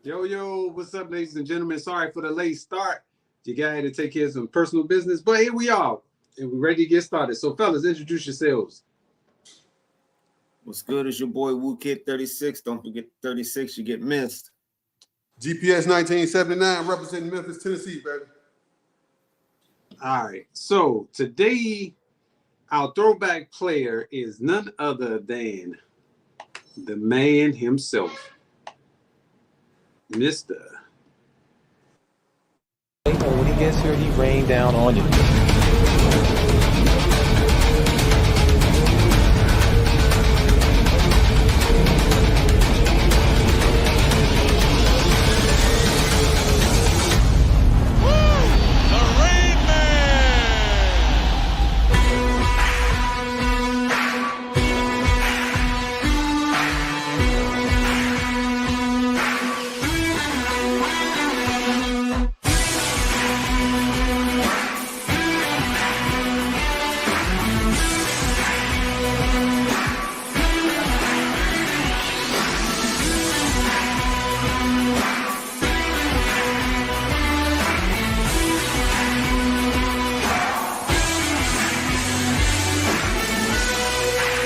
Yo, what's up, ladies and gentlemen? Sorry for the late start. You guys had to take care of some personal business, but here we are, and we're ready to get started. So, fellas, introduce yourselves. What's good is your boy Wu Kid 36. Don't forget 36, you get missed. GPS 1979 representing Memphis, Tennessee, baby. All right. So today, our throwback player is none other than the man himself, Mr. When he gets here, he rained down on you.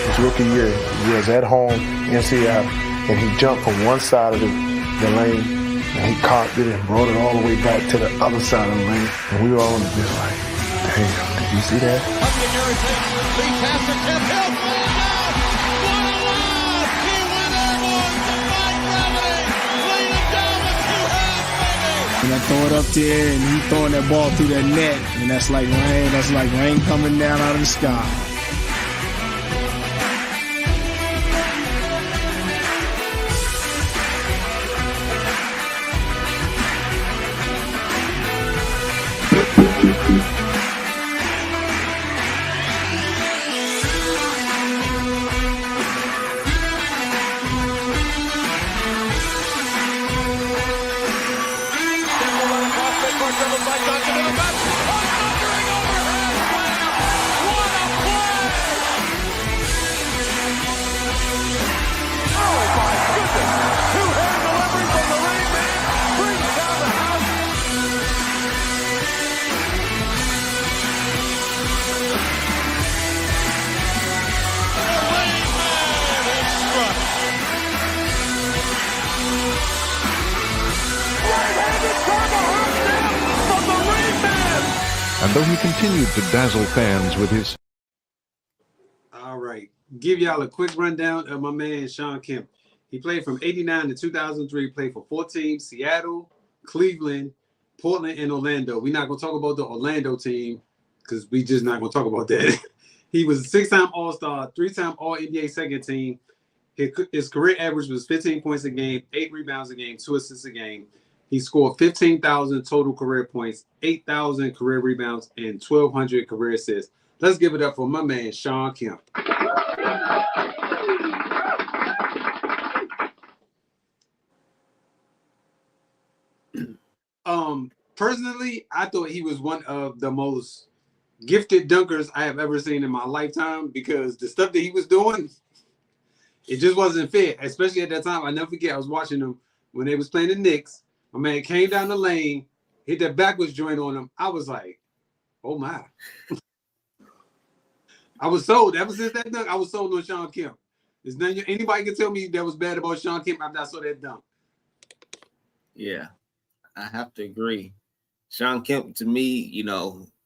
His rookie year, he was at home in Seattle, and he jumped from one side of the lane, and he caught it and brought it all the way back to the other side of the lane, and we were all in the bit like, damn, did you see that? And I throw it up there, and he throwing that ball through that net, and that's like rain. That's like rain coming down out of the sky. And though he continued to dazzle fans with his... All right. Give y'all a quick rundown of my man, Shawn Kemp. He played from 89 to 2003, played for 4 teams, Seattle, Cleveland, Portland, and Orlando. We're not going to talk about the Orlando team because we just not going to talk about that. He was a 6-time All-Star, 3-time All-NBA second team. His career average was 15 points a game, 8 rebounds a game, 2 assists a game. He scored 15,000 total career points, 8,000 career rebounds, and 1,200 career assists. Let's give it up for my man, Shawn Kemp. Personally, I thought he was one of the most gifted dunkers I have ever seen in my lifetime because the stuff that he was doing, it just wasn't fair, especially at that time. I never forget, I was watching them when they was playing the Knicks. My man came down the lane, hit that backwards joint on him. I was like, oh my. I was sold. Ever since that dunk, I was sold on Shawn Kemp. There's nothing anybody can tell me that was bad about Shawn Kemp after I saw that dunk. Yeah, I have to agree. Shawn Kemp, to me,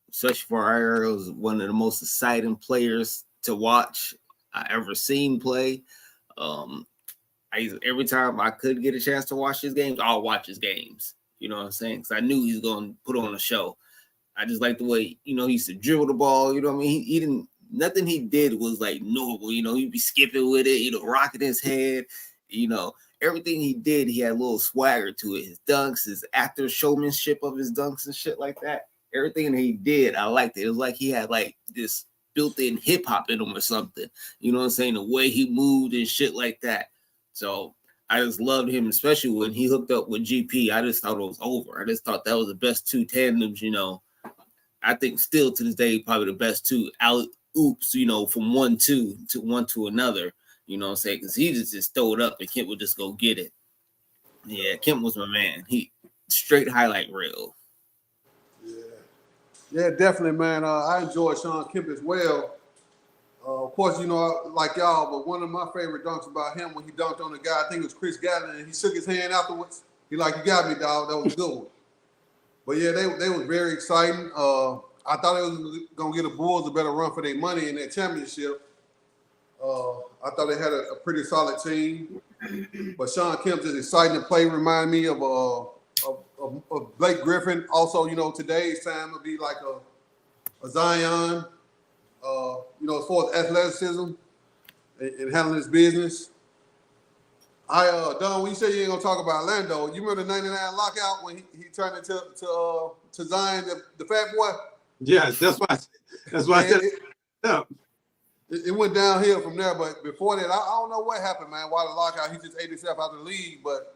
especially for our era, was one of the most exciting players to watch I ever seen play. Every time I could get a chance to watch his games, I'll watch his games. You know what I'm saying? Because I knew he was going to put on a show. I just like the way, he used to dribble the ball. You know what I mean? He didn't, nothing he did was like normal. He'd be skipping with it, rocking his head. Everything he did, he had a little swagger to it. His dunks, his actor showmanship of his dunks and shit like that. Everything that he did, I liked it. It was like he had like this built-in hip-hop in him or something. You know what I'm saying? The way he moved and shit like that. So I just loved him, especially when he hooked up with GP. I just thought it was over. I just thought that was the best two tandems, I think still to this day, probably the best two alley-oops, from 1-2 to one to another. You know what I'm saying? Because he just throw it up and Kent would just go get it. Yeah, Kemp was my man. He straight highlight reel. Yeah, definitely, man. I enjoyed Sean Kemp as well. Of course, you know, like y'all, but one of my favorite dunks about him when he dunked on the guy, I think it was Chris Gatlin, and he shook his hand afterwards. He like, you got me, dog. That was a good one. But yeah, they was very exciting. I thought they was gonna get the Bulls a better run for their money in that championship. I thought they had a pretty solid team. But Sean Kemp just exciting to play. Reminded me of Blake Griffin. Also, you know, today's time would be like a Zion. You know, as far as athleticism and handling his business. Don, when you say you ain't gonna talk about Orlando, you remember the '99 lockout when he turned into Zion, the fat boy? Yeah, that's why I said It went downhill from there, but before that, I don't know what happened, man. Why the lockout? He just ate himself out of the league, but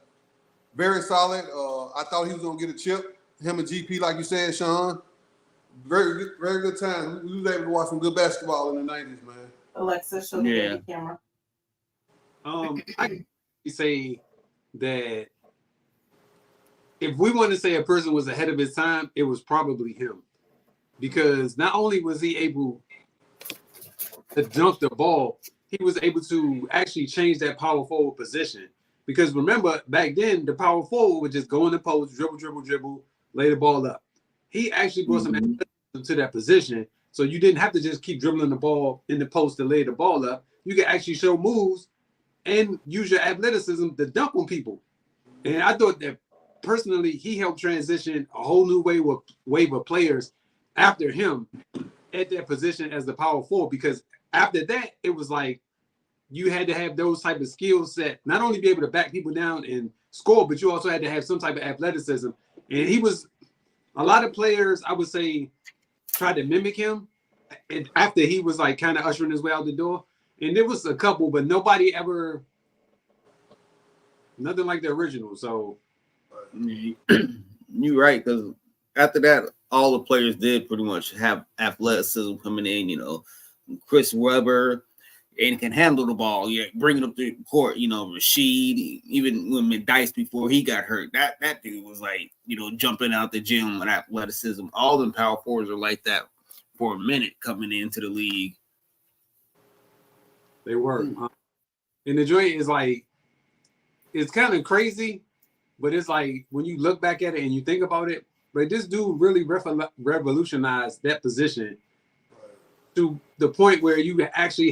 very solid. I thought he was gonna get a chip. Him and GP, like you said, Sean. Very good time. We was able to watch some good basketball in the '90s, man. Alexa, show the baby camera. I can say that if we want to say a person was ahead of his time, it was probably him, because not only was he able to dunk the ball, he was able to actually change that power forward position. Because remember, back then, the power forward would just go in the post, dribble, lay the ball up. He actually brought some athleticism to that position, so you didn't have to just keep dribbling the ball in the post to lay the ball up. You could actually show moves and use your athleticism to dunk on people. And I thought that personally, he helped transition a whole new wave of players after him at that position as the power forward. Because after that, it was like you had to have those type of skill set, not only be able to back people down and score, but you also had to have some type of athleticism. And he was, a lot of players, I would say, tried to mimic him. And after he was like kind of ushering his way out the door. And there was a couple, but nobody ever, nothing like the original. So you're right, because after that, all the players did pretty much have athleticism coming in. You know, Chris Webber, and can handle the ball. Yeah, bring it up to the court. You know, Rashid, even when Dice before he got hurt, that dude was like, you know, jumping out the gym with athleticism. All them power forwards are like that for a minute coming into the league. They were. And the joint is like, it's kind of crazy, but it's like when you look back at it and you think about it, but this dude really revolutionized that position to the point where you actually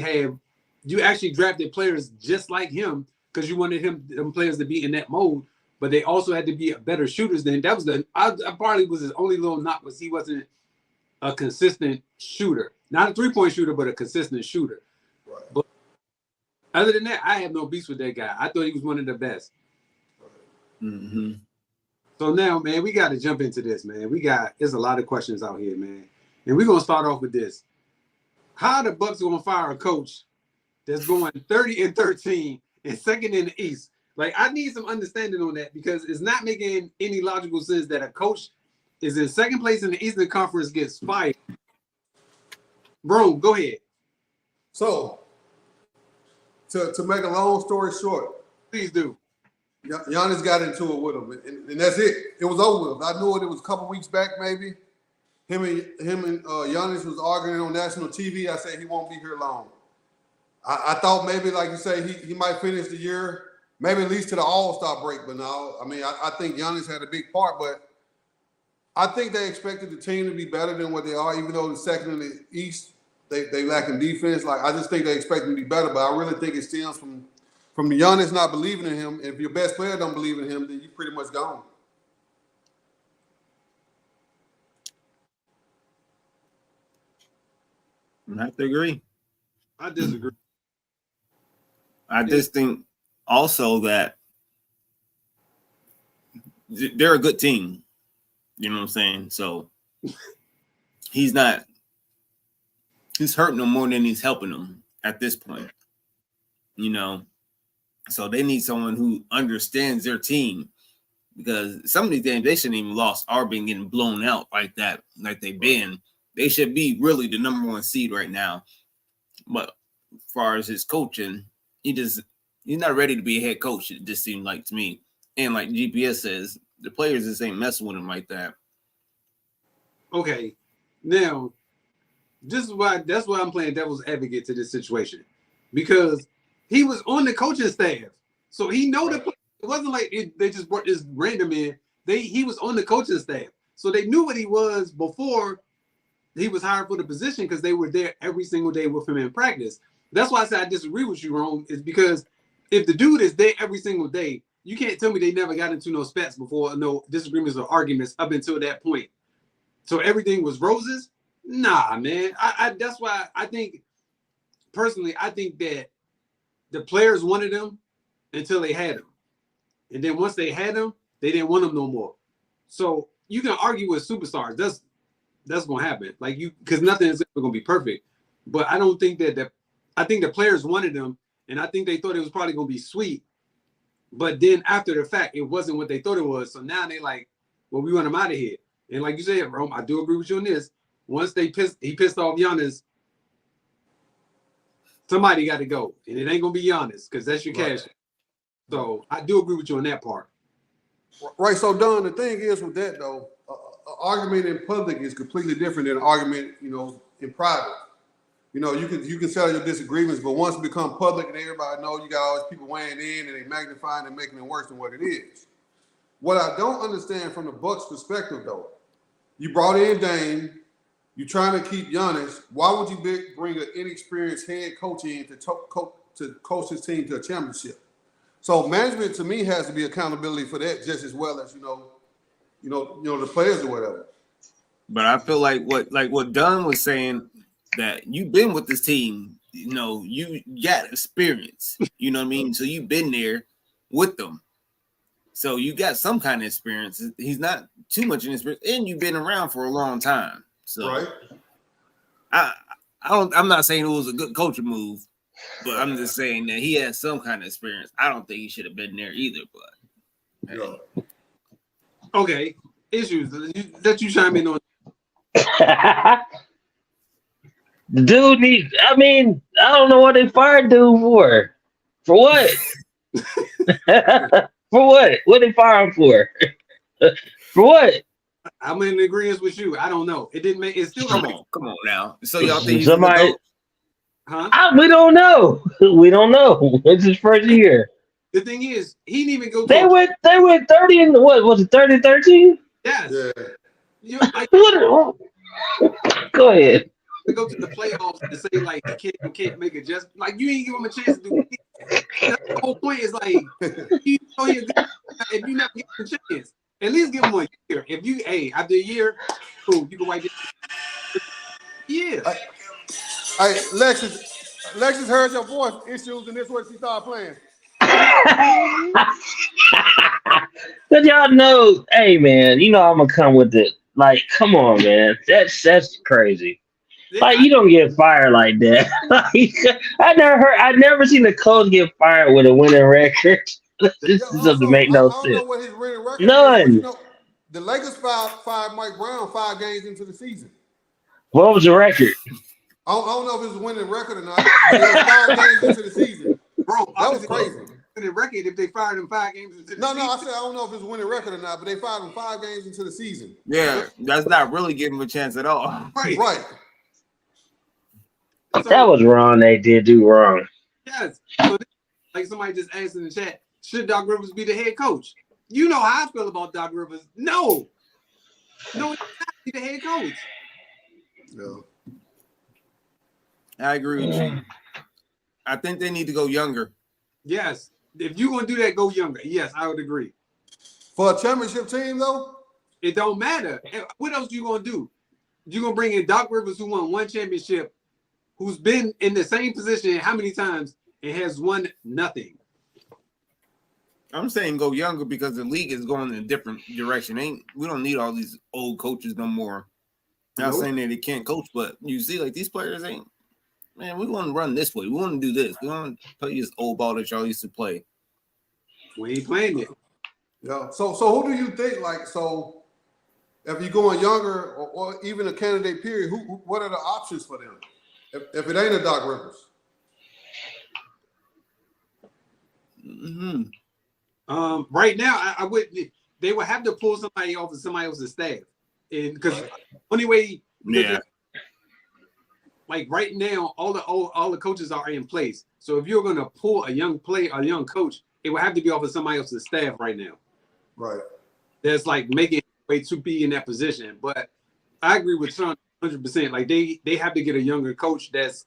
drafted players just like him because you wanted them players to be in that mode, but they also had to be better shooters than that was I probably was his only little knock was he wasn't a consistent shooter, not a 3-point shooter, but a consistent shooter. Right. But other than that, I have no beefs with that guy. I thought he was one of the best. Mm-hmm. So now, man, we got to jump into this, man. There's a lot of questions out here, man. And we're going to start off with this. How are the Bucks going to fire a coach that's going 30-13 and second in the East? Like, I need some understanding on that because it's not making any logical sense that a coach is in second place in the Eastern Conference gets fired. Bro, go ahead. So, to make a long story short, Please do. Giannis got into it with him, and that's it. It was over with. I knew it. It was a couple weeks back, maybe. Him and Giannis was arguing on national TV. I said he won't be here long. I thought maybe, like you say, he might finish the year, maybe at least to the All-Star break. But no, I mean, I think Giannis had a big part. But I think they expected the team to be better than what they are, even though the second in the East, they lack in defense. Like, I just think they expect them to be better. But I really think it stems from the Giannis not believing in him. If your best player don't believe in him, then you're pretty much gone. I have to agree. I disagree. I just think also that they're a good team. You know what I'm saying? So he's hurting them more than he's helping them at this point. You know, so they need someone who understands their team because some of these games they shouldn't even lost are being getting blown out like that, like they've been. They should be really the number one seed right now. But as far as his coaching, he's not ready to be a head coach, it just seemed like to me. And like GPS says, the players just ain't messing with him like that. Okay, now that's why I'm playing devil's advocate to this situation, because he was on the coaching staff, so he know the. It wasn't like they just brought this random in. He was on the coaching staff, so they knew what he was before he was hired for the position, because they were there every single day with him in practice. That's why I said I disagree with you, Rome, is because if the dude is there every single day, you can't tell me they never got into no spats before, no disagreements or arguments up until that point. So everything was roses? Nah, man. That's why I think, personally, I think that the players wanted him until they had him. And then once they had him, they didn't want him no more. So you can argue with superstars. That's gonna happen. Like because nothing is ever gonna be perfect. But I don't think I think the players wanted him, and I think they thought it was probably gonna be sweet. But then after the fact, it wasn't what they thought it was. So now they like, well, we want him out of here. And like you said, Rome, I do agree with you on this. Once he pissed off Giannis, somebody got to go. And it ain't gonna be Giannis, because that's your cash. So I do agree with you on that part. Right. So Don, the thing is with that though, an argument in public is completely different than an argument, in private. You can settle your disagreements, but once it become public and everybody know, you got all these people weighing in and they magnifying and making it worse than what it is. What I don't understand from the Bucks' perspective though, you brought in Dame, you're trying to keep Giannis. Why would you bring an inexperienced head coach in to coach his team to a championship? So management to me has to be accountability for that just as well as the players or whatever. But I feel like what Dunn was saying, that you've been with this team, you got experience. You know what I mean? So you've been there with them. So you got some kind of experience. He's not too much in experience, and you've been around for a long time. So right. I'm not saying it was a good coaching move, but I'm just saying that he has some kind of experience. I don't think he should have been there either, but Yeah. Okay. Issues that you chime in on. The dude needs, I don't know what they fired dude for. For what? For what? What they fire him for? For what? I'm in agreement with you. I don't know. It didn't make it still. Come on now. So y'all think somebody? Huh? We don't know. We don't know. It's his first year. The thing is, he didn't even go. They went 30 and what was it? 30-13? Yes. Yeah. Go ahead. To go to the playoffs and say like you can't make it, just like you ain't give him a chance to do anything. That's the whole point. Is like if you never give him a chance, at least give him a year. If you after a year, cool, you can wipe it. Yeah. Hey, Lexus heard your voice issues, and this is what she started playing. But y'all know, hey man, I'm gonna come with it. Like, come on, man, that's crazy. Like, you don't get fired like that. I never seen a coach get fired with a winning record. This doesn't make no sense. I don't know what his winning record None. is, the Lakers fired Mike Brown 5 games into the season. What was the record? I don't know if it was a winning record or not. But it was 5 games into the season. Bro, that was crazy. Winning record if they fired him 5 games into the season. No, I said I don't know if it's a winning record or not, but they fired him 5 games into the season. Yeah, that's not really giving him a chance at all. Right. That was wrong. They did do wrong. Yes. So, like somebody just asked in the chat, should Doc Rivers be the head coach? You know how I feel about Doc Rivers. No, he's not be the head coach. No. I agree with you. I think they need to go younger. Yes. If you're going to do that, go younger. Yes, I would agree. For a championship team, though? It don't matter. What else you going to do? You're going to bring in Doc Rivers, who won 1 championship, who's been in the same position how many times and has won nothing. I'm saying go younger because the league is going in a different direction. We don't need all these old coaches no more. Not saying that they can't coach, but you see, like, these players we want to run this way. We want to do this. We want to play this old ball that y'all used to play. We ain't playing it. Yeah. So who do you think, if you're going younger or even a candidate period, what are the options for them? If it ain't a Doc Rivers. Right now, I would. They would have to pull somebody off of somebody else's staff, and because only way. Like right now, all the coaches are in place. So if you're gonna pull a young coach, it would have to be off of somebody else's staff right now. Right. That's like making way to be in that position. But I agree with Sean 100%. Like they have to get a younger coach that's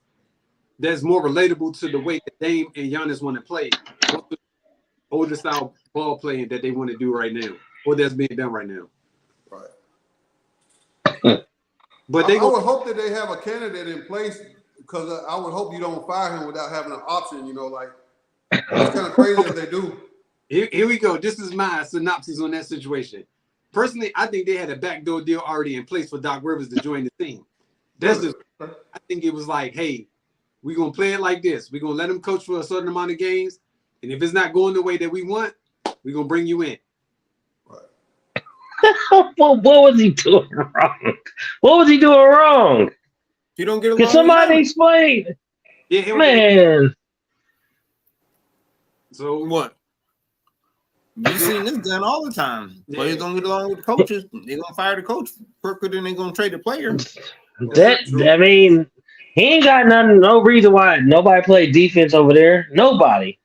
more relatable to the way that Dame and Giannis want to play, older style ball playing that they want to do right now, or that's being done right now. Right. But I would hope that they have a candidate in place, because I would hope you don't fire him without having an option. You know, like it's kind of crazy if they do. Here we go. This is my synopsis on that situation. Personally, I think they had a backdoor deal already in place for Doc Rivers to join the team. That's just. I think it was like, hey, we're gonna play it like this. We're gonna let him coach for a certain amount of games, and if it's not going the way that we want, we're gonna bring you in. What was he doing wrong? What was he doing wrong? You don't get along. Can somebody explain? Yeah, man. So what? You seen this done all the time. Players don't get along with the coaches. They're gonna fire the coach quicker than they're gonna trade the player. I mean, he ain't got no reason why nobody played defense over there. Nobody.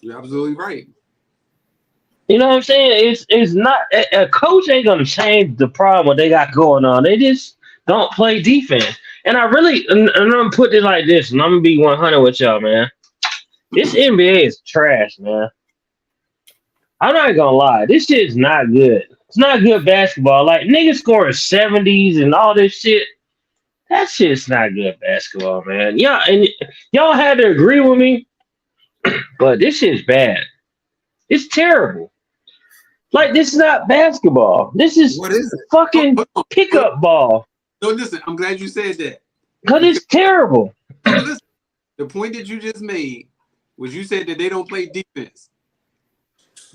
You're absolutely right. You know what I'm saying? It's not a coach ain't gonna change the problem what they got going on. They just don't play defense. And I'm gonna put it like this, and I'm gonna be 100 with y'all, man. This NBA is trash, man. I'm not gonna lie. This shit's not good. It's not good basketball. Like niggas scoring 70s and all this shit. That shit's not good basketball, man. Yeah, and y'all had to agree with me, but this shit's bad. It's terrible. Like, this is not basketball. This is what is it? Fucking pickup ball. No, listen, I'm glad you said that. Because it's terrible. Listen, the point that you just made was you said that they don't play defense.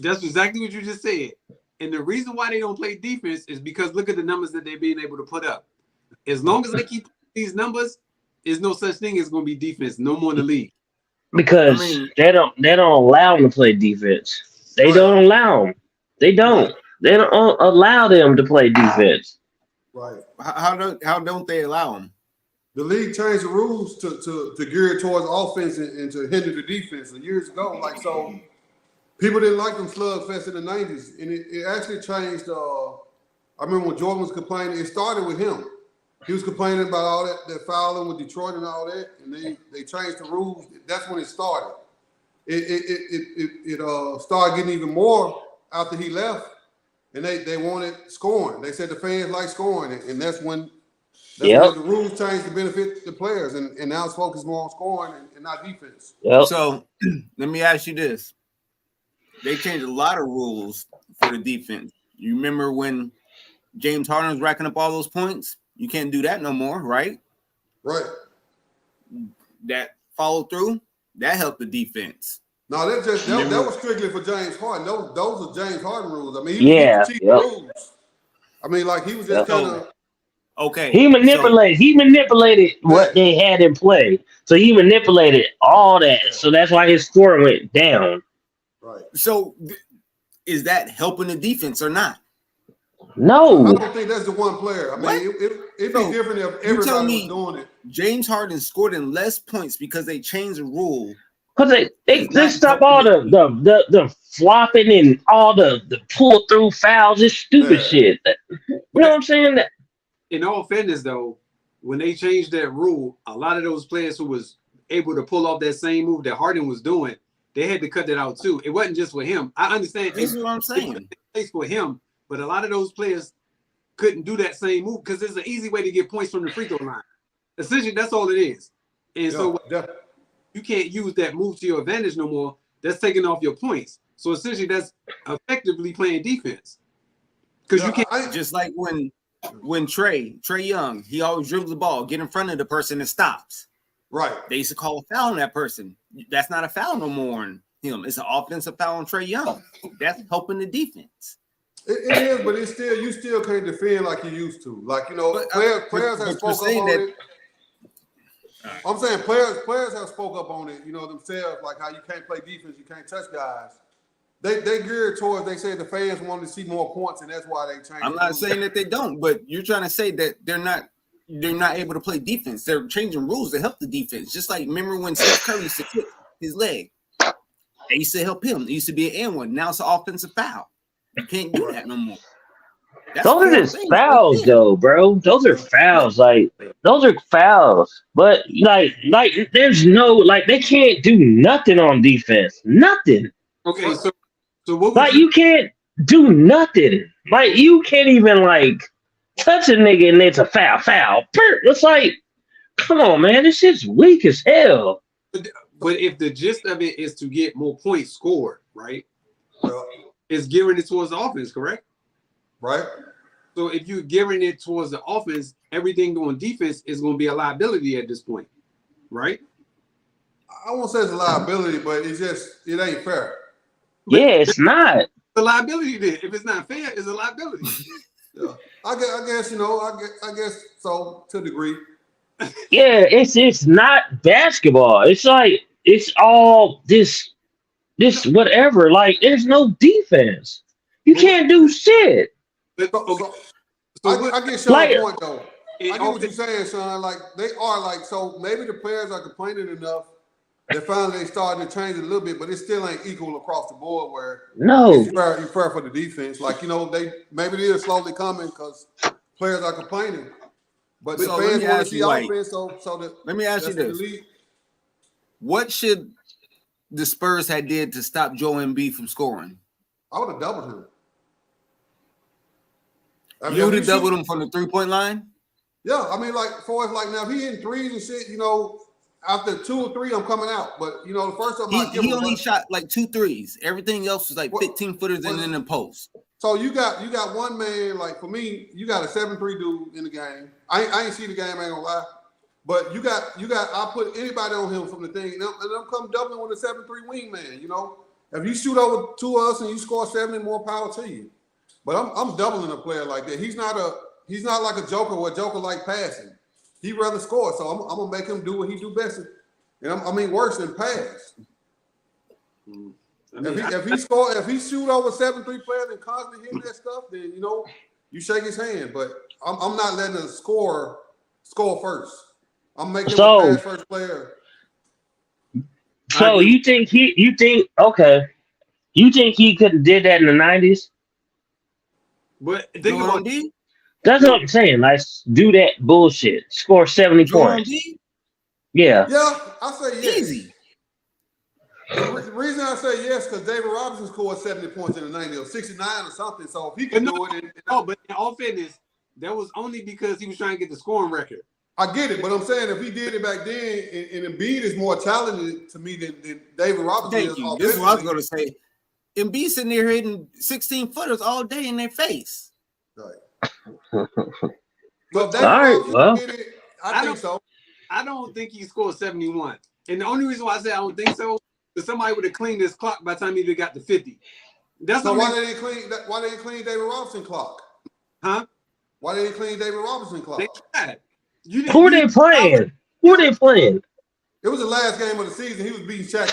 That's exactly what you just said. And the reason why they don't play defense is because look at the numbers that they're being able to put up. As long as they keep these numbers, there's no such thing as going to be defense no more in the league. Because they don't allow them to play defense. They don't allow them. They don't allow them to play defense. Right. How don't they allow them? The league changed the rules to gear towards offense and to hinder the defense years ago. Like, so people didn't like them slugfest in the 90s. And it actually changed. I remember when Jordan was complaining, it started with him. He was complaining about all that fouling with Detroit and all that. And they changed the rules. That's when it started. It started getting even more after he left, and they wanted scoring. They said the fans like scoring, and that's when the rules changed to benefit the players, and now it's focused more on scoring and not defense. Yep. So let me ask you this. They changed a lot of rules for the defense. You remember when James Harden was racking up all those points? You can't do that no more, right? Right. That follow through, that helped the defense. No, that was strictly for James Harden. Those are James Harden rules. I mean, he cheated rules. I mean, like he was just kind of okay. He manipulated what they had in play. So he manipulated all that. So that's why his score went down. Right. So is that helping the defense or not? No. I don't think that's the one player. I mean, it'd be different if everybody was doing it. James Harden scored in less points because they changed the rule. Because they stop all the flopping and all the pull through fouls, this stupid shit. You know what I'm saying? In all fairness, though, when they changed that rule, a lot of those players who was able to pull off that same move that Harden was doing, they had to cut that out too. It wasn't just for him. I understand. This is what I'm saying. It's for him, but a lot of those players couldn't do that same move because it's an easy way to get points from the free throw line. Essentially, that's all it is. And so you can't use that move to your advantage no more. That's taking off your points. So essentially, that's effectively playing defense. Because you can't. Just like when Trey Young, he always dribbles the ball, get in front of the person and stops. Right. They used to call a foul on that person. That's not a foul no more on him. It's an offensive foul on Trey Young. That's helping the defense. It is, but you still can't defend like you used to. Like, you know, players have spoke up on it. I'm saying players have spoke up on it, you know, themselves, like how you can't play defense, you can't touch guys. they geared towards. They said the fans wanted to see more points, and that's why they changed. I'm not saying that they don't, but you're trying to say that they're not able to play defense. They're changing rules to help the defense. Just like remember when Steph Curry used to kick his leg, they used to help him. It used to be an and one. Now it's an offensive foul. You can't do that no more. Those are just fouls, though, bro. Those are fouls. Like, those are fouls. But like, there's no like they can't do nothing on defense. Nothing. Okay, so what? Like, you can't do nothing. Like, you can't even like touch a nigga and it's a foul. It's like, come on, man. This shit's weak as hell. But if the gist of it is to get more points scored, right? It's gearing it towards the offense, correct? Right. So if you're gearing it towards the offense, everything on defense is going to be a liability at this point, right? I won't say it's a liability, but it ain't fair. Yeah, it's not. The liability then. If it's not fair, it's a liability. Yeah. I guess I guess so to a degree. Yeah, it's not basketball. It's like it's all this whatever. Like, there's no defense. You can't do shit. But, okay. I get your point though. I get what you're saying, son. Like, they are like, so maybe the players are complaining enough that finally they starting to change it a little bit, but it still ain't equal across the board where it's fair for the defense. Like, maybe they're slowly coming because players are complaining. But the fans want to see offense, let me ask you this. What should the Spurs have did to stop Joel Embiid from scoring? I would have doubled him. You would have doubled him from the 3-point line? Yeah, I mean, like, for us, like, now, if he hitting threes and shit, after 2 or 3, I'm coming out. But, the first time he only shot like 2 threes. Everything else was like 15 footers and in the post. So you got one man, like, for me, you got a 7-3 dude in the game. I ain't see the game, I ain't gonna lie. But you got I put anybody on him from the thing, and I'm come doubling with a 7-3 wingman, If you shoot over 2 of us and you score 70, more power to you. But I'm doubling a player like that. He's not like a Joker where Joker like passing. He'd rather score. So I'm gonna make him do what he do best. And worse than pass. If he shoot over 7-3 players and constantly hitting that stuff, then you shake his hand. But I'm not letting a score first. I'm making him a pass first player. So you think he could have did that in the 90s? But think about it. That's what I'm saying. Like, do that bullshit. Score 70 points. Yeah. Yeah, I say yes. Easy. The reason I say yes because David Robinson scored 70 points in the 90s, or 69 or something. So if he can do it, but in all fairness, that was only because he was trying to get the scoring record. I get it, but I'm saying if he did it back then, and Embiid is more talented to me than David Robinson. Thank you. This is what I was going to say. Embiid sitting there hitting 16 footers all day in their face. Right. I think so. I don't think he scored 71. And the only reason why I say I don't think so is somebody would have cleaned his clock by the time he even got to 50. That's so why they didn't clean David Robinson clock? Huh? Why they didn't clean David Robinson clock? They tried. Who are they playing? It was the last game of the season. He was beating Shaq.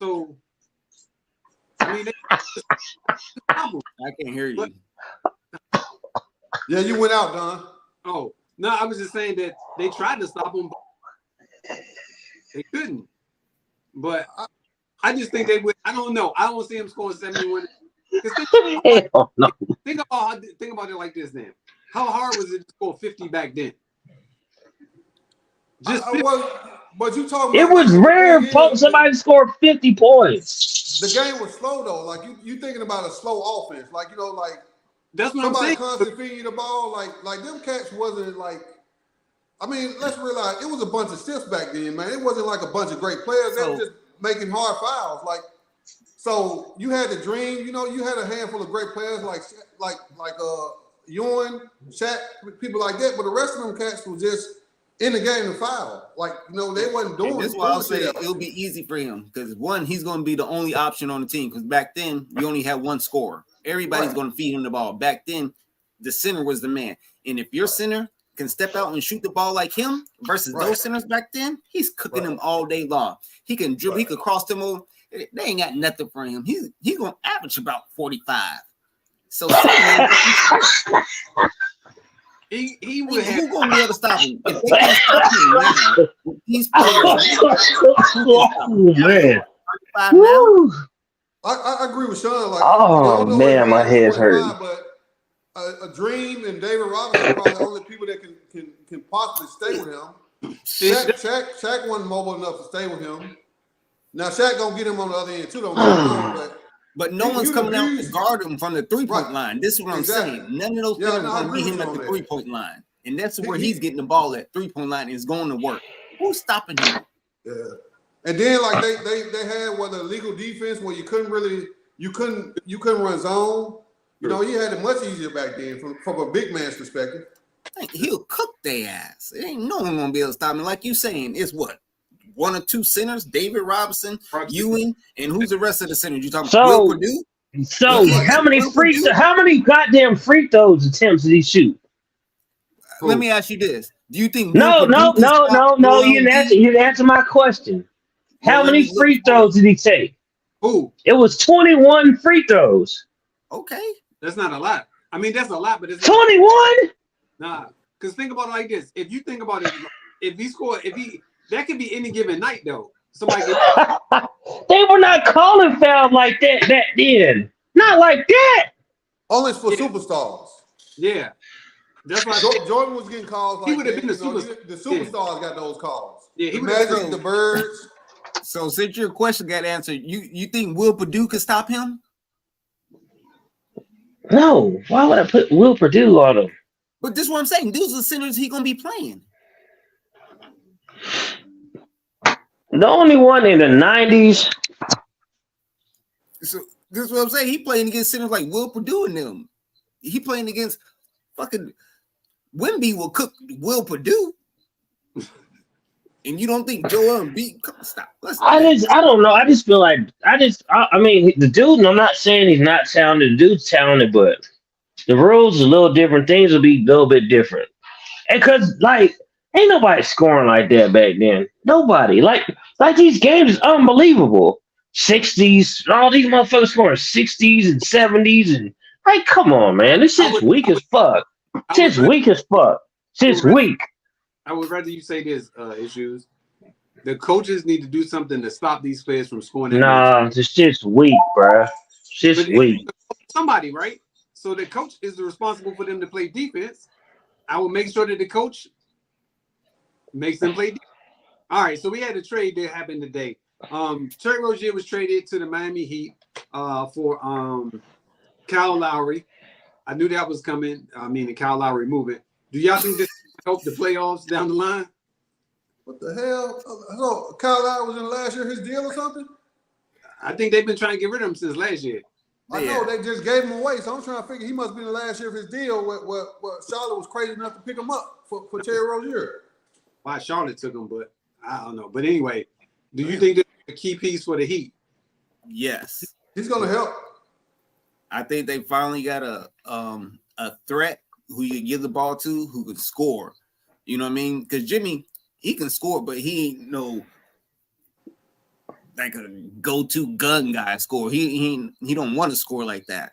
So, I can't hear you. Yeah, you went out, Don. Oh, no, I was just saying that they tried to stop him, but they couldn't. But I just think they would. I don't know. I don't see him scoring 71. Think about it like this, then. How hard was it to score 50 back then? But you talking. It was rare somebody scored 50 points. The game was slow though. Like you thinking about a slow offense. Like that's what somebody I'm saying. Constantly feeding you the ball. Like them cats wasn't like. I mean, let's realize it was a bunch of stiffs back then, man. It wasn't like a bunch of great players. They were just making hard fouls. So you had the dream. You had a handful of great players like Ewing, Shaq, people like that. But the rest of them cats were just in the game to foul. They wasn't doing it. That's why I'll say it'll be easy for him because one, he's going to be the only option on the team because back then you only had one scorer. Everybody's going to feed him the ball. Back then, the center was the man. And if your center can step out and shoot the ball like him versus those centers back then, he's cooking them all day long. He can dribble, he could cross them over. They ain't got nothing for him. He's gonna average about 45. So he would have. Who's gonna be able to stop him? If they can't stop him now, he's Oh man. Woo. I agree with Sean. Like, Oh man, my head's hurting. But a Dream and David Robinson are probably the only people that can possibly stay with him. Shaq wasn't mobile enough to stay with him. Now Shaq gonna get him on the other end too. But no one's coming out to guard him from the 3-point line. This is what I'm saying. None of those players are beat him at the 3-point line, and that's where he's getting the ball at 3-point line and is going to work. Who's stopping him? Yeah. And then like they had the illegal defense where you couldn't run zone. You know, you had it much easier back then from a big man's perspective. He'll cook their ass. It ain't no one gonna be able to stop him. Like you saying, it's what? 1 or 2 centers, David Robinson, Ewing, and who's the rest of the centers? You talking about Will Purdue? So how many goddamn free throws attempts did he shoot? Let me ask you this. Do you think No, you didn't answer my question. How many free throws did he take? Who? It was 21 free throws. Okay. That's not a lot. I mean, that's a lot, but it's 21? Nah. Because think about it like this. If you think about it, that could be any given night though. Somebody they were not calling fouls like that back then. Not like that. Only for superstars. Yeah. That's why Jordan was getting calls like he would have been the superstar. The superstars got those calls. Yeah, he the Magic, the Birds. So since your question got answered, you think Will Purdue could stop him? No. Why would I put Will Purdue on him? But this is what I'm saying. These are the centers he gonna be playing. The only one in the 90s. So this is what I'm saying. He playing against centers like Will Purdue and them. He playing against fucking Wemby will cook Will Purdue. And you don't think Joel Embiid? Stop. I don't know. I just feel like I mean the dude. And I'm not saying he's not talented. The dude's talented, but the rules are a little different. Things will be a little bit different. And because like ain't nobody scoring like that back then. Nobody. Like these games is unbelievable. 60s. All these motherfuckers scoring 60s and 70s and like come on, man. This shit's weak as fuck. Shit's weak as fuck. Shit's weak. I would rather you say this, Issues. The coaches need to do something to stop these players from scoring. Nah, this shit's weak, bruh. Shit's weak. Somebody, right? So the coach is responsible for them to play defense. I will make sure that the coach makes them play defense. All right, so we had a trade that happened today. Terry Rozier was traded to the Miami Heat for Kyle Lowry. I knew that was coming. I mean, the Kyle Lowry movement. Do y'all think this help the playoffs down the line? What the hell? So Kyle Lowry was in last year his deal or something? I think they've been trying to get rid of him since last year. I know they just gave him away, so I'm trying to figure he must be in the last year of his deal. Where Charlotte was crazy enough to pick him up for Terry Rozier. Why Charlotte took him, but I don't know. But anyway, do you think that's a key piece for the Heat? Yes, he's going to help. I think they finally got a threat who you can give the ball to, who can score. You know what I mean? Because Jimmy, he can score, but he ain't no like a go-to gun guy score. He don't want to score like that.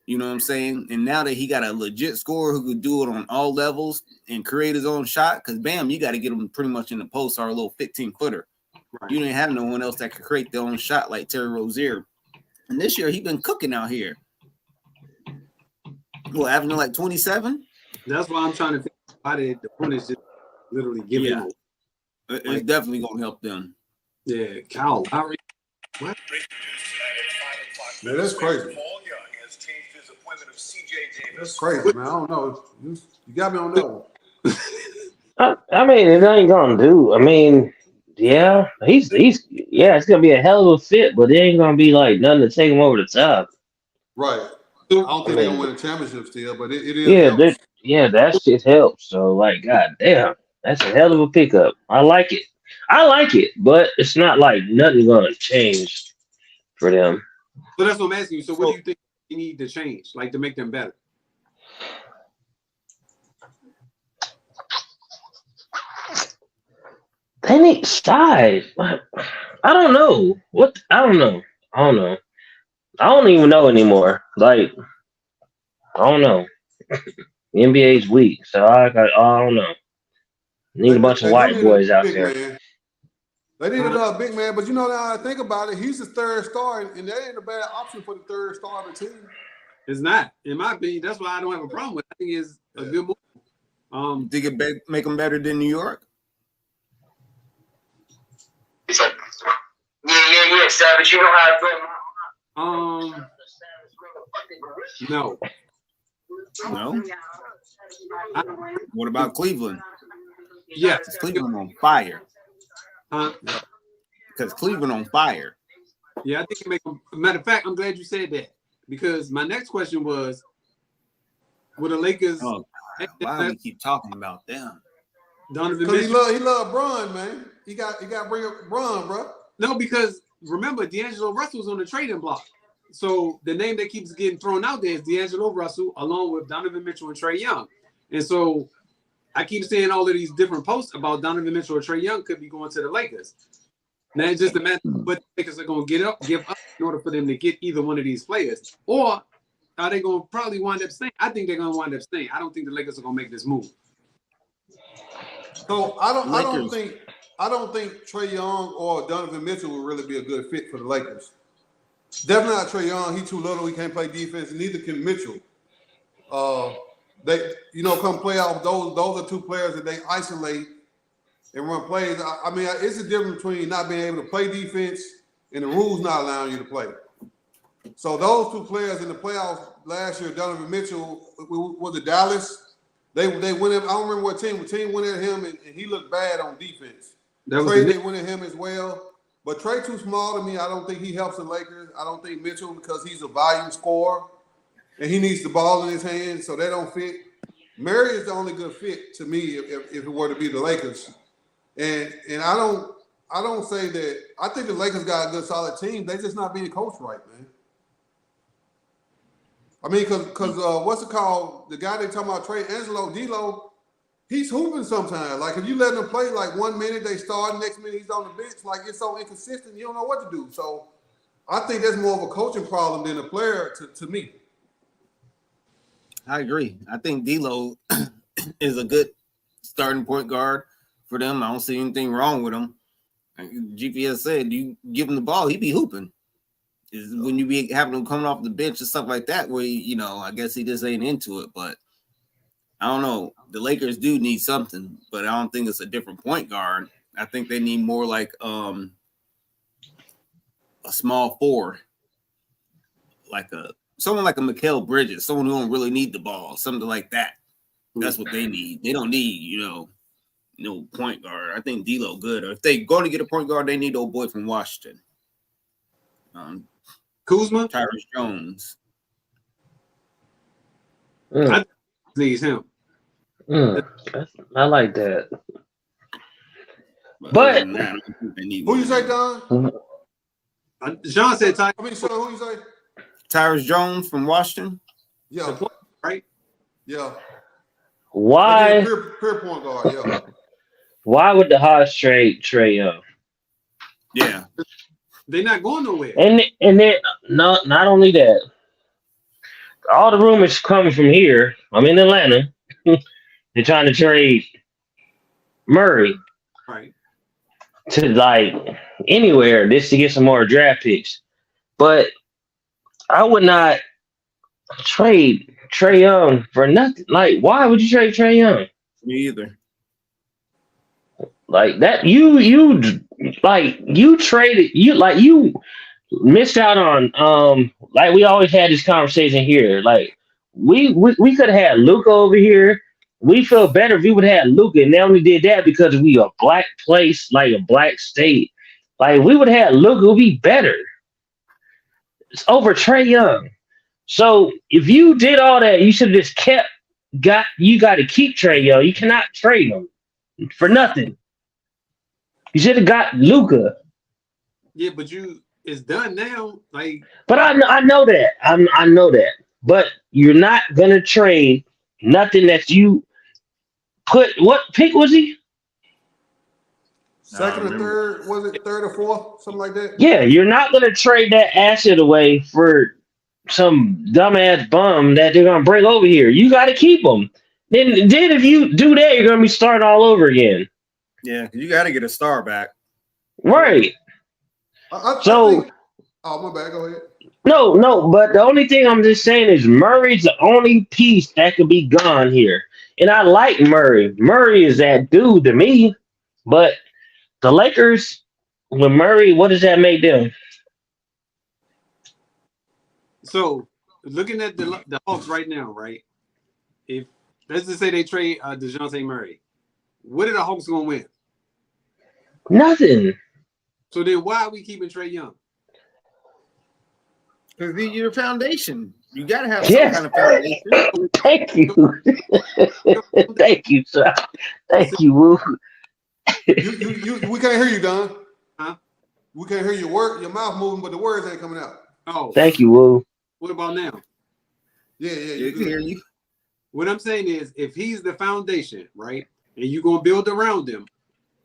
You know what I'm saying? And now that he got a legit scorer who could do it on all levels and create his own shot, because bam, you got to get him pretty much in the post or a little 15-footer. Right. You didn't have no one else that could create their own shot like Terry Rozier. And this year, he been cooking out here. Well, averaging like 27. That's why I'm trying to think why the Hornets just literally give it. It's definitely gonna help them. Yeah, Kyle Lowry. What? Man, that's crazy. That's crazy, man. I don't know. You got me on that one. I mean, it ain't gonna do. I mean, yeah, he's it's gonna be a hell of a fit, but it ain't gonna be like nothing to take him over the top. Right. I don't think they're gonna win a championship still, but it is. Yeah, that shit helps. So, like, goddamn, that's a hell of a pickup. I like it, but it's not like nothing's gonna change for them. So that's what I'm asking you. So, what do you think you need to change, like to make them better? They need size. I don't know. What? I don't know. I don't even know anymore. Like, I don't know. The NBA's weak, so I don't know. Need a bunch of white boys out there. Man. They need another big man, but you know, now I think about it, he's the third star, and that ain't a bad option for the third star of the team. It's not, in my opinion. That's why I don't have a problem with it. I think it's a good move. Think it make them better than New York? Yeah, Savage. You know how I feel. No. No. What about Cleveland? Yes, Cleveland on fire. Huh? Because Cleveland on fire. Yeah, I think it make them. Matter of fact, I'm glad you said that because my next question was, will the Lakers? Oh, why do we keep talking about them? Donovan Because Mitchell. he love Bron, man. He got to bring up Bron, bro. No, because remember, D'Angelo Russell's on the trading block. So the name that keeps getting thrown out there is D'Angelo Russell, along with Donovan Mitchell and Trae Young. And so I keep seeing all of these different posts about Donovan Mitchell or Trae Young could be going to the Lakers. Now it's just a matter of what the Lakers are going to give up in order for them to get either one of these players. Or are they going to probably wind up staying? I think they're going to wind up staying. I don't think the Lakers are going to make this move. So I don't think Trae Young or Donovan Mitchell would really be a good fit for the Lakers. Definitely not Trae Young. He's too little. He can't play defense. And neither can Mitchell. They, come play off those are two players that they isolate and run plays. I mean, it's a difference between not being able to play defense and the rules not allowing you to play. So those two players in the playoffs last year, Donovan Mitchell was it Dallas? They went in, I don't remember what team. The team went at him and he looked bad on defense. Trae, they went at him as well. But Trae too small to me. I don't think he helps the Lakers. I don't think Mitchell, because he's a volume scorer and he needs the ball in his hands, so they don't fit. Murray is the only good fit to me if it were to be the Lakers. And I don't say that. I think the Lakers got a good solid team. They just not being coached right, man. I mean, because what's it called? The guy they talking about, Trae, Angelo, D'Lo, he's hooping sometimes. Like, if you let him play, like 1 minute they start, next minute he's on the bench. Like, it's so inconsistent, you don't know what to do. So I think that's more of a coaching problem than a player to me. I agree. I think D'Lo is a good starting point guard for them. I don't see anything wrong with him. Like GPS said, you give him the ball, he be hooping. Is when you be having him coming off the bench and stuff like that, where I guess he just ain't into it. But I don't know. The Lakers do need something, but I don't think it's a different point guard. I think they need more like a small forward, like someone like a Mikal Bridges, someone who don't really need the ball, something like that. That's what they need. They don't need, no point guard. I think D'Lo good. Or if they going to get a point guard, they need old boy from Washington. Kuzma? Tyrese Jones. I need him. I like that. But who you say, Don? Sean said Ty. I mean, so who you say? Tyrese Jones from Washington. Yeah. Right? Yeah. Why? Pure point guard, yeah. Why would the Hawks trade Trae Young? Yeah. They're not going nowhere. And then not only that, all the rumors coming from here. I'm in Atlanta. They're trying to trade Murray, right, to like anywhere just to get some more draft picks. But I would not trade Trae Young for nothing. Like, why would you trade Trae Young? Me either. Like that, you traded, you missed out on like we always had this conversation here. Like we could have had Luka over here. We feel better if we would have had Luka, and they only did that because we a black place, like a black state. Like we would have had Luka, it would be better. It's over Trae Young. So if you did all that, you should have just you got to keep Trae Young. You cannot trade him for nothing. You should have got Luka. Yeah, but it's done now. Like, but I know that. I know that. But you're not gonna trade nothing that you put. What pick was he? Second or third, was it third or fourth, something like that? Yeah, you're not gonna trade that asset away for some dumbass bum that they're gonna bring over here. You got to keep them. Then if you do that, you're gonna be starting all over again. Yeah, you got to get a star back. Right. I So. think, oh, my bad. Go ahead. No, but the only thing I'm just saying is Murray's the only piece that could be gone here. And I like Murray. Murray is that dude to me. But the Lakers, with Murray, what does that make them? So looking at the Hawks right now, right? If let's just say they trade DeJounte Murray, what are the Hawks gonna win? Nothing. So then why are we keeping Trae Young? Because you're the foundation. You got to have some kind of foundation. Thank you. Thank you, sir. Thank you, Woo. We can't hear you, Don. Huh? We can't hear your mouth moving, but the words ain't coming out. Oh, thank you, Woo. What about now? Yeah, You can hear you. What I'm saying is, if he's the foundation, right, and you're gonna build around him,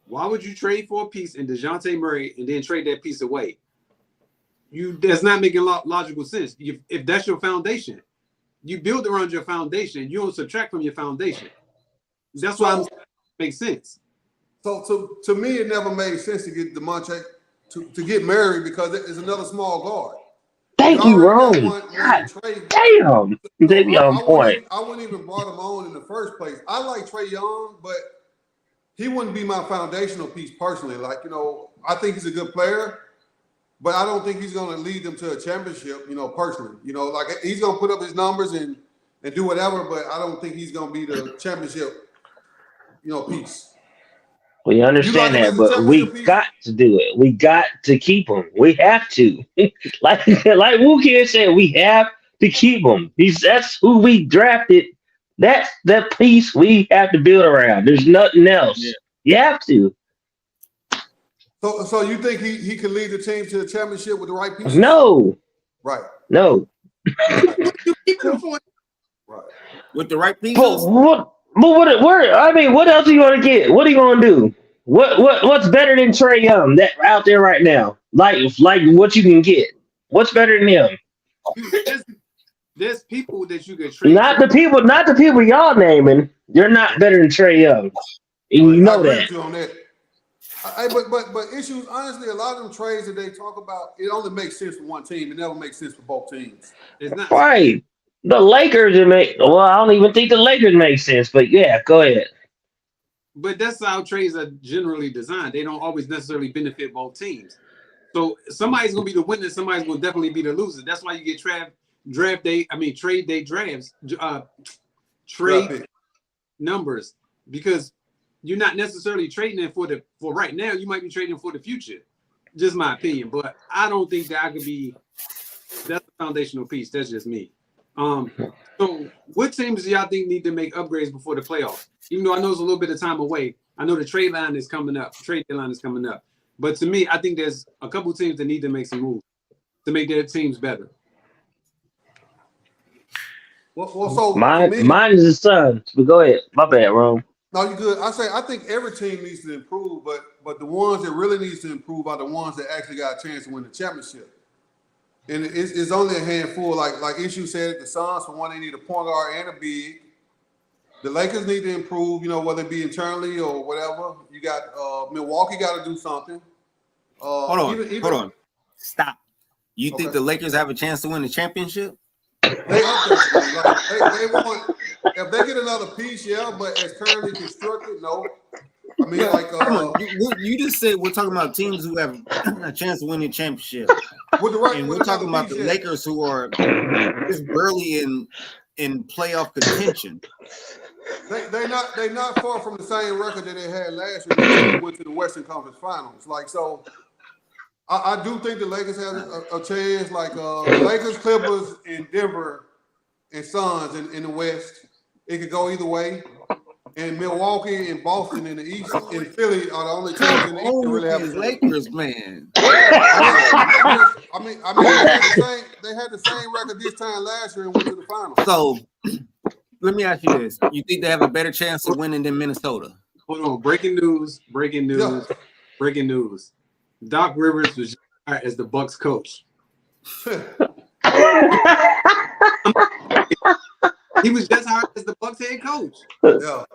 why would you trade for a piece in DeJounte Murray and then trade that piece away? That's not making logical sense. If that's your foundation, you build around your foundation. You don't subtract from your foundation. That's why it makes sense. So to me, it never made sense to get DeMonte to get Murray because it's another small guard. Thank you, Rome. God damn. They be on point. I wouldn't even brought him on in the first place. I like Trae Young, but he wouldn't be my foundational piece personally. Like, I think he's a good player, but I don't think he's going to lead them to a championship, personally. Like he's going to put up his numbers and do whatever, but I don't think he's going to be the championship, piece. We understand that, but we got to do it. We got to keep him. We have to. like Wu Kid said, we have to keep him. That's who we drafted. That's the piece we have to build around. There's nothing else. Yeah. You have to. So you think he could lead the team to the championship with the right pieces? No. Right. No. Right. With the right pieces? What else are you gonna get? What are you gonna do? What's better than Trae Young that out there right now? Like what you can get. What's better than him? There's people that you can trade. Not the people y'all naming. You're not better than Trae Young. And you know that. But issues, honestly, a lot of them trades that they talk about, it only makes sense for one team. It never makes sense for both teams. It's not right. The Lakers I don't even think the Lakers make sense, but yeah, go ahead. But that's how trades are generally designed. They don't always necessarily benefit both teams. So somebody's gonna be the winner, somebody's gonna definitely be the loser. That's why you get trade day drafts, trade numbers, because you're not necessarily trading it for right now. You might be trading for the future. Just my opinion, but I don't think that that's a foundational piece. That's just me. So what teams do y'all think need to make upgrades before the playoffs? Even though I know it's a little bit of time away, I know the trade deadline is coming up. But to me, I think there's a couple teams that need to make some moves to make their teams better. So mine is the Suns. But go ahead. My bad, Rome. No, you're good. I think every team needs to improve, but the ones that really needs to improve are the ones that actually got a chance to win the championship. And it's only a handful. Like Issue said, the Suns, for one, they need a point guard and a big. The Lakers need to improve, whether it be internally or whatever. You got Milwaukee got to do something. Hold on. Stop. You think the Lakers have a chance to win the championship? They up there. They want, if they get another piece, yeah, but as currently constructed, no. I mean, you just said we're talking about teams who have a chance to win the championship. And we're talking about the Lakers who are just barely in playoff contention. They're not far from the same record that they had last year when they went to the Western Conference Finals. I do think the Lakers have a chance. Lakers, Clippers, and Denver, and Suns in the West. It could go either way. And Milwaukee and Boston in the East and Philly are the only teams in the East that really have these Lakers, man. I mean, they had the same record this time last year and went to the finals. So let me ask you this: you think they have a better chance of winning than Minnesota? Hold on, breaking news. Yeah. Breaking news: Doc Rivers was hired as the Bucks coach. He was just hired as the Bucks head coach. Yeah.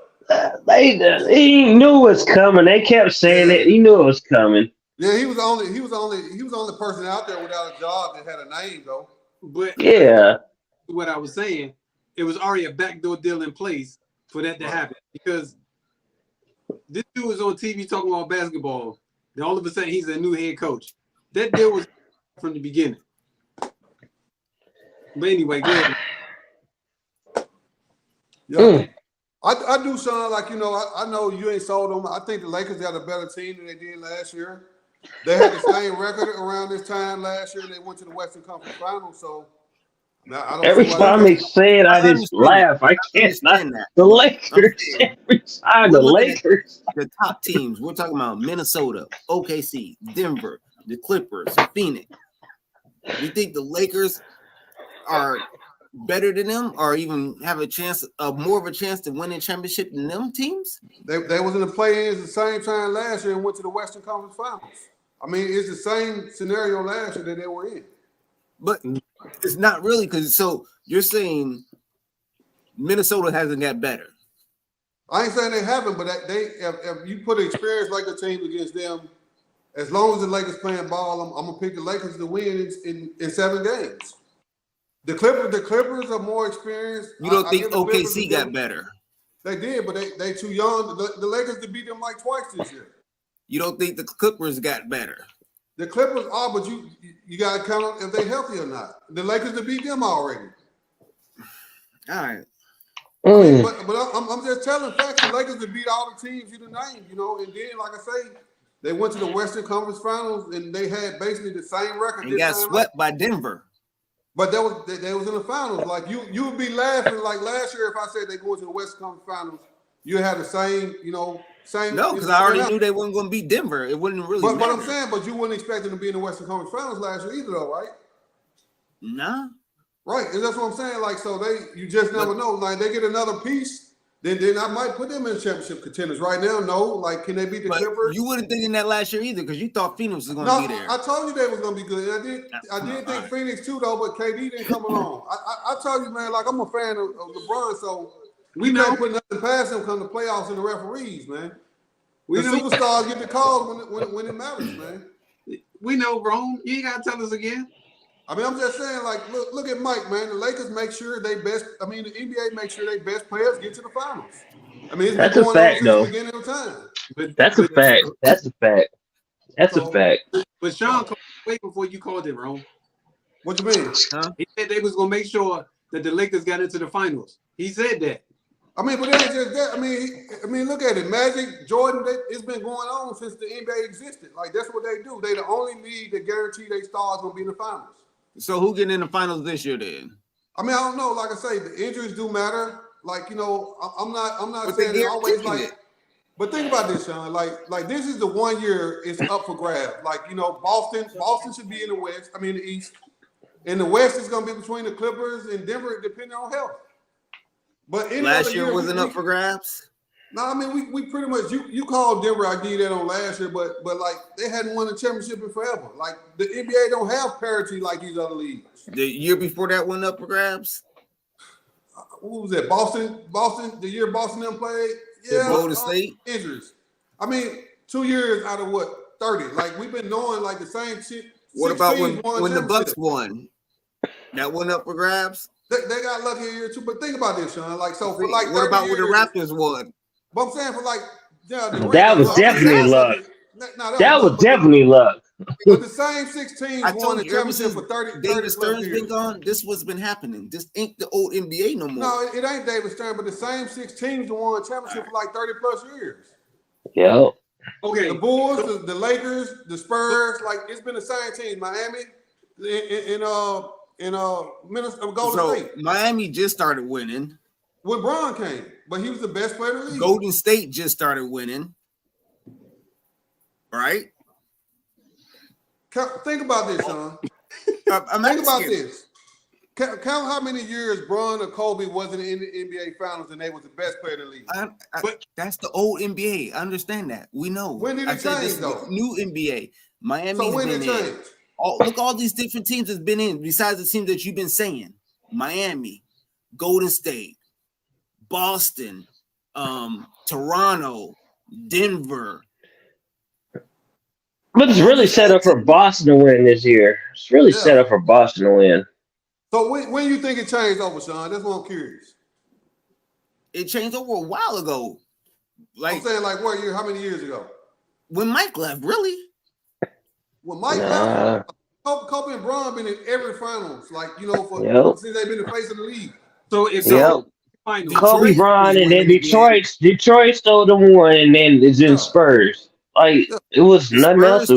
He knew it was coming. They kept saying it. He knew it was coming. Yeah, he was the only person out there without a job that had a name though. But Yeah. what I was saying, it was already a backdoor deal in place for that to happen because this dude was on TV talking about basketball. Then all of a sudden he's a new head coach. That deal was from the beginning. But anyway, go ahead. Yeah. I do, Sean, like, you know, I know you ain't sold them. I think the Lakers got a better team than they did last year. They had the same record around this time last year. They went to the Western Conference Finals. So now I don't Every see why time they say it, I just understand laugh. I can't. understand that. The Lakers. Every time the We're looking at Lakers. The top teams. We're talking about Minnesota, OKC, Denver, the Clippers, Phoenix. You think the Lakers are better than them, or even have a chance of more of a chance to win a championship than them teams? They was in the play-ins the same time last year and went to the Western Conference Finals. I mean, it's the same scenario last year that they were in. But it's not really, because so you're saying Minnesota hasn't got better. I ain't saying they haven't, but if you put an experienced Lakers team against them, as long as the Lakers playing ball, I'm gonna pick the Lakers to win in 7 games. The Clippers are more experienced. You don't think give the Clippers OKC got better? They did, but they too young. The Lakers to beat them like twice this year. You don't think the Clippers got better? The Clippers are, but you got to count on if they're healthy or not. The Lakers to beat them already. All right. But I'm just telling facts. The Lakers to beat all the teams you named, you know. And then, like I say, they went to the Western Conference Finals and they had basically the same record. And got swept by Denver. But they was in the finals. Like you would be laughing like last year if I said they go to the Western Conference Finals. You had the same, you know, same. No, because I already knew they weren't going to beat Denver. It wouldn't really. But I'm saying, but you wouldn't expect them to be in the Western Conference Finals last year either, though, right? Nah. Right, and that's what I'm saying. Like, so you just never know. Like, they get another piece, then I might put them in championship contenders. Right now, no. Like, can they beat the Clippers? You wouldn't think in that last year either, because you thought Phoenix was going to be there. I told you they was going to be good. And I did think Phoenix too, though. But KD didn't come along. I told you, man. Like, I'm a fan of LeBron, so we can't put nothing past him come the playoffs and the referees, man. The superstars get the calls when it matters, man. We know, Rome. You ain't got to tell us again. I mean, I'm just saying, like, look at Mike, man. The Lakers make sure the NBA makes sure their best players get to the finals. I mean, that's a fact, though. Beginning of time. That's a fact. That's a fact. That's a fact. But Sean called way before you called it, Rome. What you mean? Huh? He said they was gonna make sure that the Lakers got into the finals. He said that. I mean, but it ain't just that. I mean, look at it. Magic, Jordan, it's been going on since the NBA existed. Like, that's what they do. They the only league that guarantee their stars gonna be in the finals. So who getting in the finals this year then? I mean, I don't know. Like I say, the injuries do matter. Like, you know, I'm not But saying they it always like. it. But think about this, Sean. Like this is the 1 year it's up for grabs. Like, you know, Boston should be in the West. I mean, the East. And the West is gonna be between the Clippers and Denver, depending on health. But last year wasn't up for grabs. No, I mean we pretty much you called Denver. I did that on last year, but like they hadn't won a championship in forever. Like the NBA don't have parity like these other leagues. The year before that went up for grabs. What was that? Boston. The year Boston them played. Yeah, Golden State injuries. I mean, 2 years out of what 30. Like we've been knowing like the same shit. What about when the Bucks won? That went up for grabs. They got lucky a year too. But think about this, Sean. Like so for like. What about years, when the Raptors won? But I'm saying for like, yeah, that was definitely luck. That was definitely luck. But the same 6 teams won the championship for 30. David Stern's been gone. This what's been happening. This ain't the old NBA no more. No, it ain't David Stern, but the same 6 teams won a championship for like 30 plus years. Yeah. Okay. The Bulls, the Lakers, the Spurs, like it's been the same team. Miami, in Minnesota, Golden State. Miami just started winning when Bron came, but he was the best player in the league. Golden State just started winning, right? Think about this, Sean. I'm Think about this. Count how many years Bron or Kobe wasn't in the NBA Finals and they was the best player in the league. But that's the old NBA. I understand that. We know. When did it change, though? New NBA. Miami's So when been it in. changed? Look, all these different teams has been in. Besides the teams that you've been saying, Miami, Golden State, Boston, Toronto, Denver. But it's really set up for Boston to win this year. It's really set up for Boston to win. So when you think it changed over, Sean? That's what I'm curious. It changed over a while ago. I'm saying, like, what year? How many years ago? When Mike left, really? When Mike left, Kobe and Bron been in every finals, like, you know, since they've been the face of the league. So if Kobe Bron and then Detroit stole the one, and then it's in Spurs. Like it was nothing else. The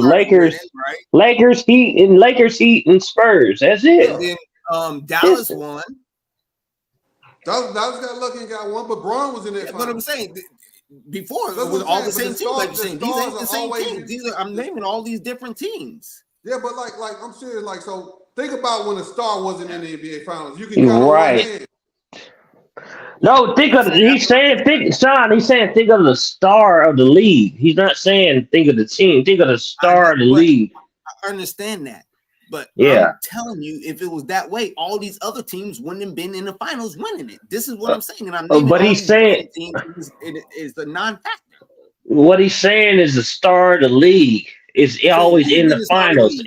Lakers Heat and Spurs. That's it. And then Dallas won. Dallas got lucky and got one, but Bron was in there. But I'm saying before it was all the same teams. Like you're saying, these ain't the same teams. I'm naming all these different teams. Yeah, but like I'm serious. Like, so think about when a star wasn't in the NBA Finals. You can count on one hand. No, think of he's saying think of the star of the league. He's not saying think of the team. Think of the star of the league. I understand that, but I'm telling you, if it was that way, all these other teams wouldn't have been in the finals winning it. This is what I'm saying, and I'm. But he's saying it is a non-factor. What he's saying is the star of the league is always in the finals.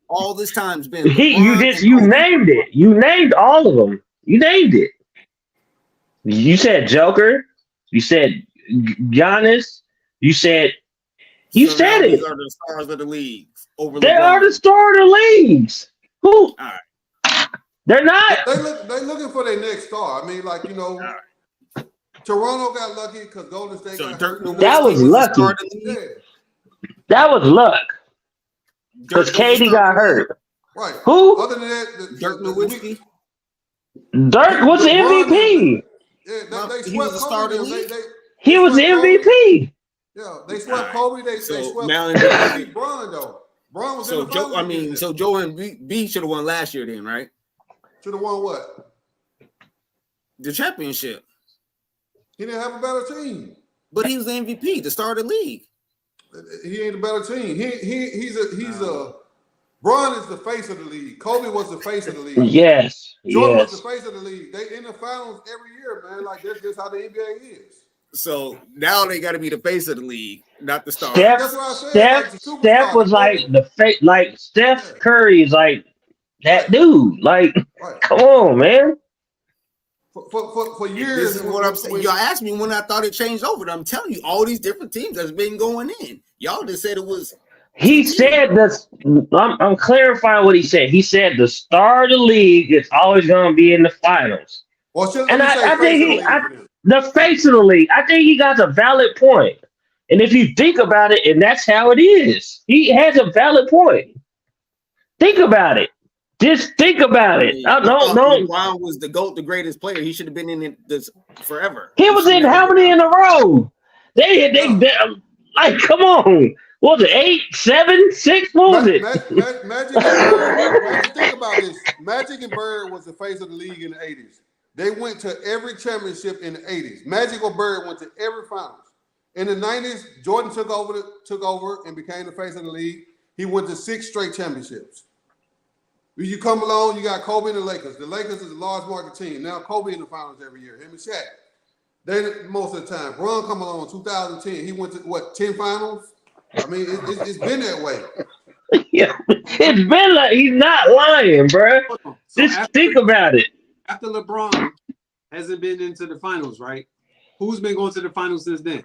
All this time's been. You named it. You named all of them. You named it. You said Joker. You said Giannis. You said it. These are the stars of the league. They are the star of the leagues. Who? All right. They're not. They looking for their next star. I mean, like, you know, Toronto got lucky because Golden State got hurt. That was lucky. That was luck. Because KD got hurt. Right. Who? Other than that, Dirk Nowitzki. Dirk was the MVP. Yeah, they he was a star of the league. He was the MVP. Yeah, they swept Kobe. They swept Bron though. Bron was in the finals. So Joel Embiid should have won last year then, right? Should have won what? The championship. He didn't have a better team. But he was the MVP, the star of the league. He ain't a better team. He's a Bron is the face of the league. Kobe was the face of the league. Yes. Jordan was the face of the league. They in the finals every year, man. Like that's just how the NBA is. So now they got to be the face of the league, not the star. Steph was like the face. Like Steph Curry is like that dude. Like, come on, man. For years, this is what I'm saying. Y'all asked me when I thought it changed over. I'm telling you, all these different teams that's been going in. Y'all just said it was. He said this. I'm clarifying what he said. He said the star of the league is always going to be in the finals. Well, and I think the face of the league. I think he got a valid point. And if you think about it, and that's how it is, he has a valid point. Think about it. Just think about it. No. Brown was the GOAT, the greatest player. He should have been in this forever. He was in how many in a row? They like, come on. What was it, 8, 7, 6? What was it? Magic and Bird. Think about this. Magic and Bird was the face of the league in the 80s. They went to every championship in the 80s. Magic or Bird went to every finals. In the 90s, Jordan took over and became the face of the league. He went to 6 straight championships. When you come along, you got Kobe and the Lakers. The Lakers is a large market team. Now Kobe in the finals every year. Him and Shaq. They most of the time. Bron come along in 2010. He went to 10 finals? I mean, it's been that way. Yeah, it's been like he's not lying, bro. Just think about it. After LeBron hasn't been into the finals, right? Who's been going to the finals since then?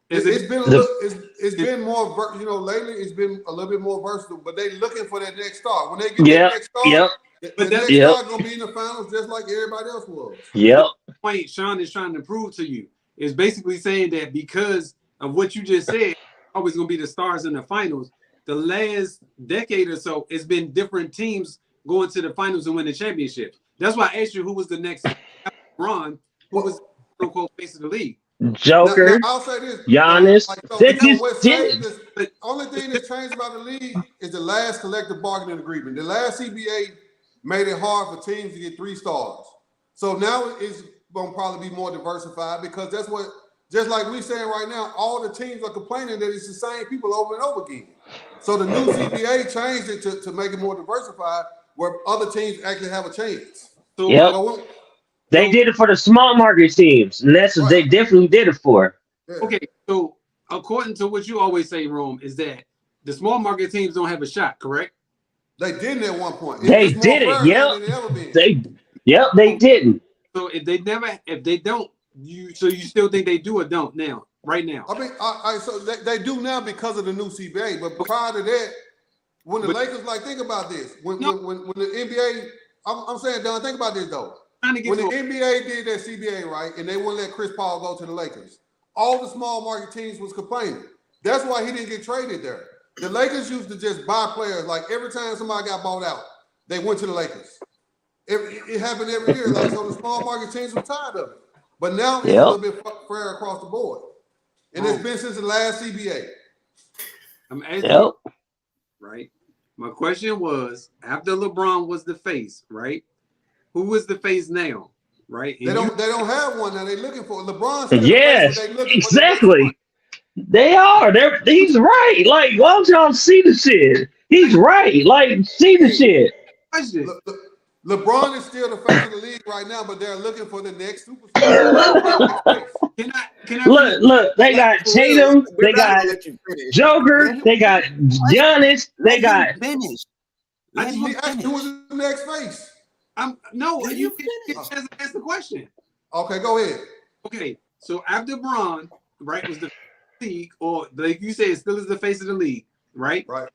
It's been more, lately it's been a little bit more versatile, but they looking for that next star. When they get that next star, the next star going to be in the finals just like everybody else was. Yep. The point Sean is trying to prove to you is basically saying that because of what you just said, always going to be the stars in the finals. The last decade or so, it's been different teams going to the finals and winning championships. That's why I asked you who was the next Bron, who was the quote face of the league. Joker, now, I'll say this, Giannis. The only thing that changed about the league is the last collective bargaining agreement. The last CBA made it hard for teams to get 3 stars. So now it's going to probably be more diversified because that's what, just like we saying right now, all the teams are complaining that it's the same people over and over again. So the new CBA changed it to make it more diversified where other teams actually have a chance. So Yep. They did it for the small market teams, and that's what they definitely did it for. Yeah. okay, so according to what you always say, Rome, is that the small market teams don't have a shot, correct? They didn't at one point. They It's more did it. fair Yep. than it ever been. They didn't. So if they don't, you still think they do or don't now, right now? I mean, so they do now because of the new CBA. But prior to that, when the Lakers, like, think about this. When the NBA, I'm saying, Don, think about this though. When the NBA did that CBA, right, and they wouldn't let Chris Paul go to the Lakers, all the small market teams was complaining. That's why he didn't get traded there. The Lakers used to just buy players. Like every time somebody got bought out, they went to the Lakers. It happened every year. Like, so the small market teams were tired of it. But now it's a little bit fair across the board. And it's been since the last CBA. I'm asking you, right? My question was, after LeBron was the face, right? Who is the face now, right? And They don't have one now. They're looking for LeBron. Yes, exactly. They are. He's right. Like, why don't y'all see the shit? He's right. Like, see the shit. LeBron is still the face of the league right now, but they're looking for the next superstar. Can I Look, they got Tatum, they got Joker, they got Giannis, they got finished. Who was the next face? You can ask the question. Okay, go ahead. Okay, so after Bron, right, was the league, or like you said, still is the face of the league, right? Right.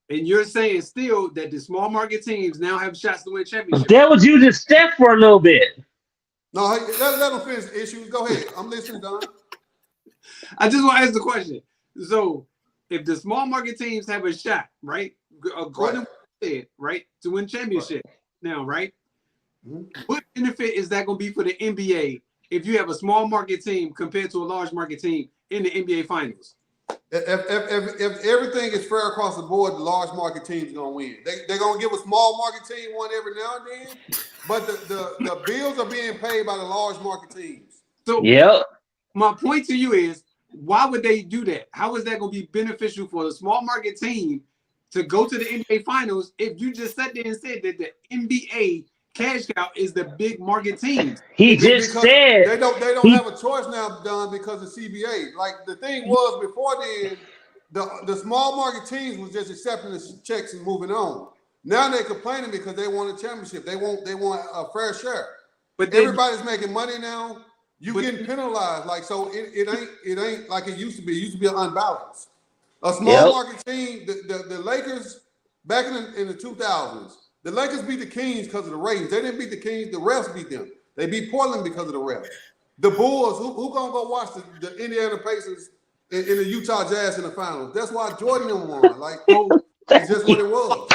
And you're saying still that the small market teams now have shots to win championships. That was using Steph for a little bit. No, let them finish the issues. Go ahead. I'm listening, Don. I just want to ask the question. So, if the small market teams have a shot, right, according to what you said, right, to win championship now, right? What benefit is that going to be for the NBA if you have a small market team compared to a large market team in the NBA Finals? If everything is fair across the board, the large market team's gonna win. They're gonna give a small market team one every now and then, but the bills are being paid by the large market teams. So my point to you is, why would they do that? How is that gonna be beneficial for the small market team to go to the NBA Finals if you just sat there and said that the NBA cash cow is the big market teams? He just said they don't have a choice now, Don, because of CBA. Like the thing was before then, the small market teams was just accepting the checks and moving on. Now they're complaining because they want a championship. They want a fair share. But everybody's making money now. You getting penalized. Like, so it ain't like it used to be. It used to be unbalanced. A small market team, the Lakers back in the 2000s. The Lakers beat the Kings because of the ratings. They didn't beat the Kings. The refs beat them. They beat Portland because of the refs. The Bulls, who gonna go watch the Indiana Pacers in the Utah Jazz in the finals? That's why Jordan won. Like, it's just what it was.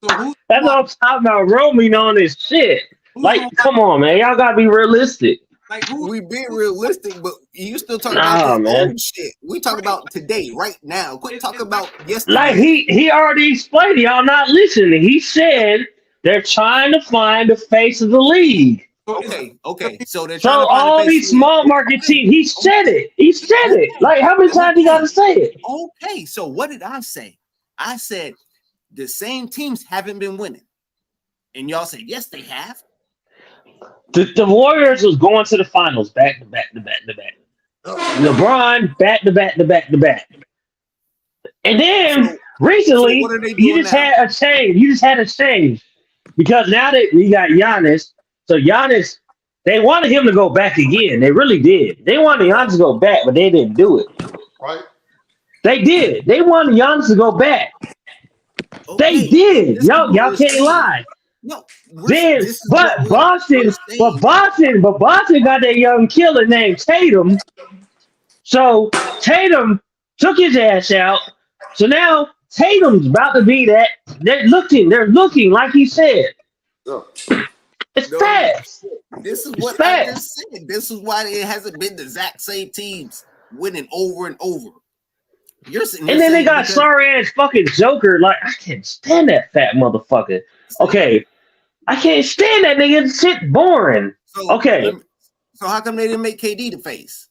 So that's what I'm talking about. Roaming on this shit. Like, come on, man. Y'all gotta be realistic. Like, we being realistic, but you still talking about old shit. We talk about today, right now. Quit talking about yesterday. Like he already explained. Y'all not listening. He said they're trying to find the face of the league. Okay. So they're trying to so find all the face these small market teams. He said it. Like, how many times you gotta say it? Okay. So what did I say? I said the same teams haven't been winning, and y'all said yes, they have. The Warriors was going to the finals back to back. LeBron back to back. And then recently, you just had a change. Because now that we got Giannis, so Giannis, they wanted him to go back again. They really did. They wanted Giannis to go back, but they didn't do it. Right? They did. They wanted Giannis to go back. They did. Y'all can't lie. No, but Boston got that young killer named Tatum. So Tatum took his ass out. So now Tatum's about to be that. They're looking like he said. It's facts. This is what I just said. This is why it hasn't been the exact same teams winning over and over. And then they got sorry ass fucking Joker. Like, I can't stand that fat motherfucker. Okay. I can't stand that nigga. Shit boring. So, Okay. So how come they didn't make KD the face?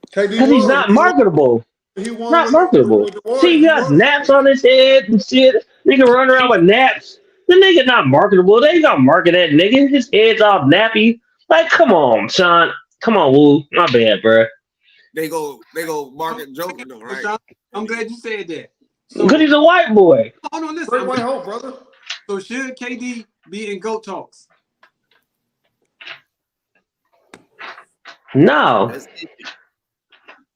Because he's not marketable. He won Not marketable. with the Warriors. See, he got naps on his head and shit. Nigga run around with naps. The nigga not marketable. They ain't gonna market that nigga. His head's all nappy. Like, come on, Sean. Come on, Woo. My bad, bro. They go market Joker though, right? I'm glad you said that. Because he's a white boy. Hold on, listen. Great white hope, brother. So should KD be in GOAT talks? No.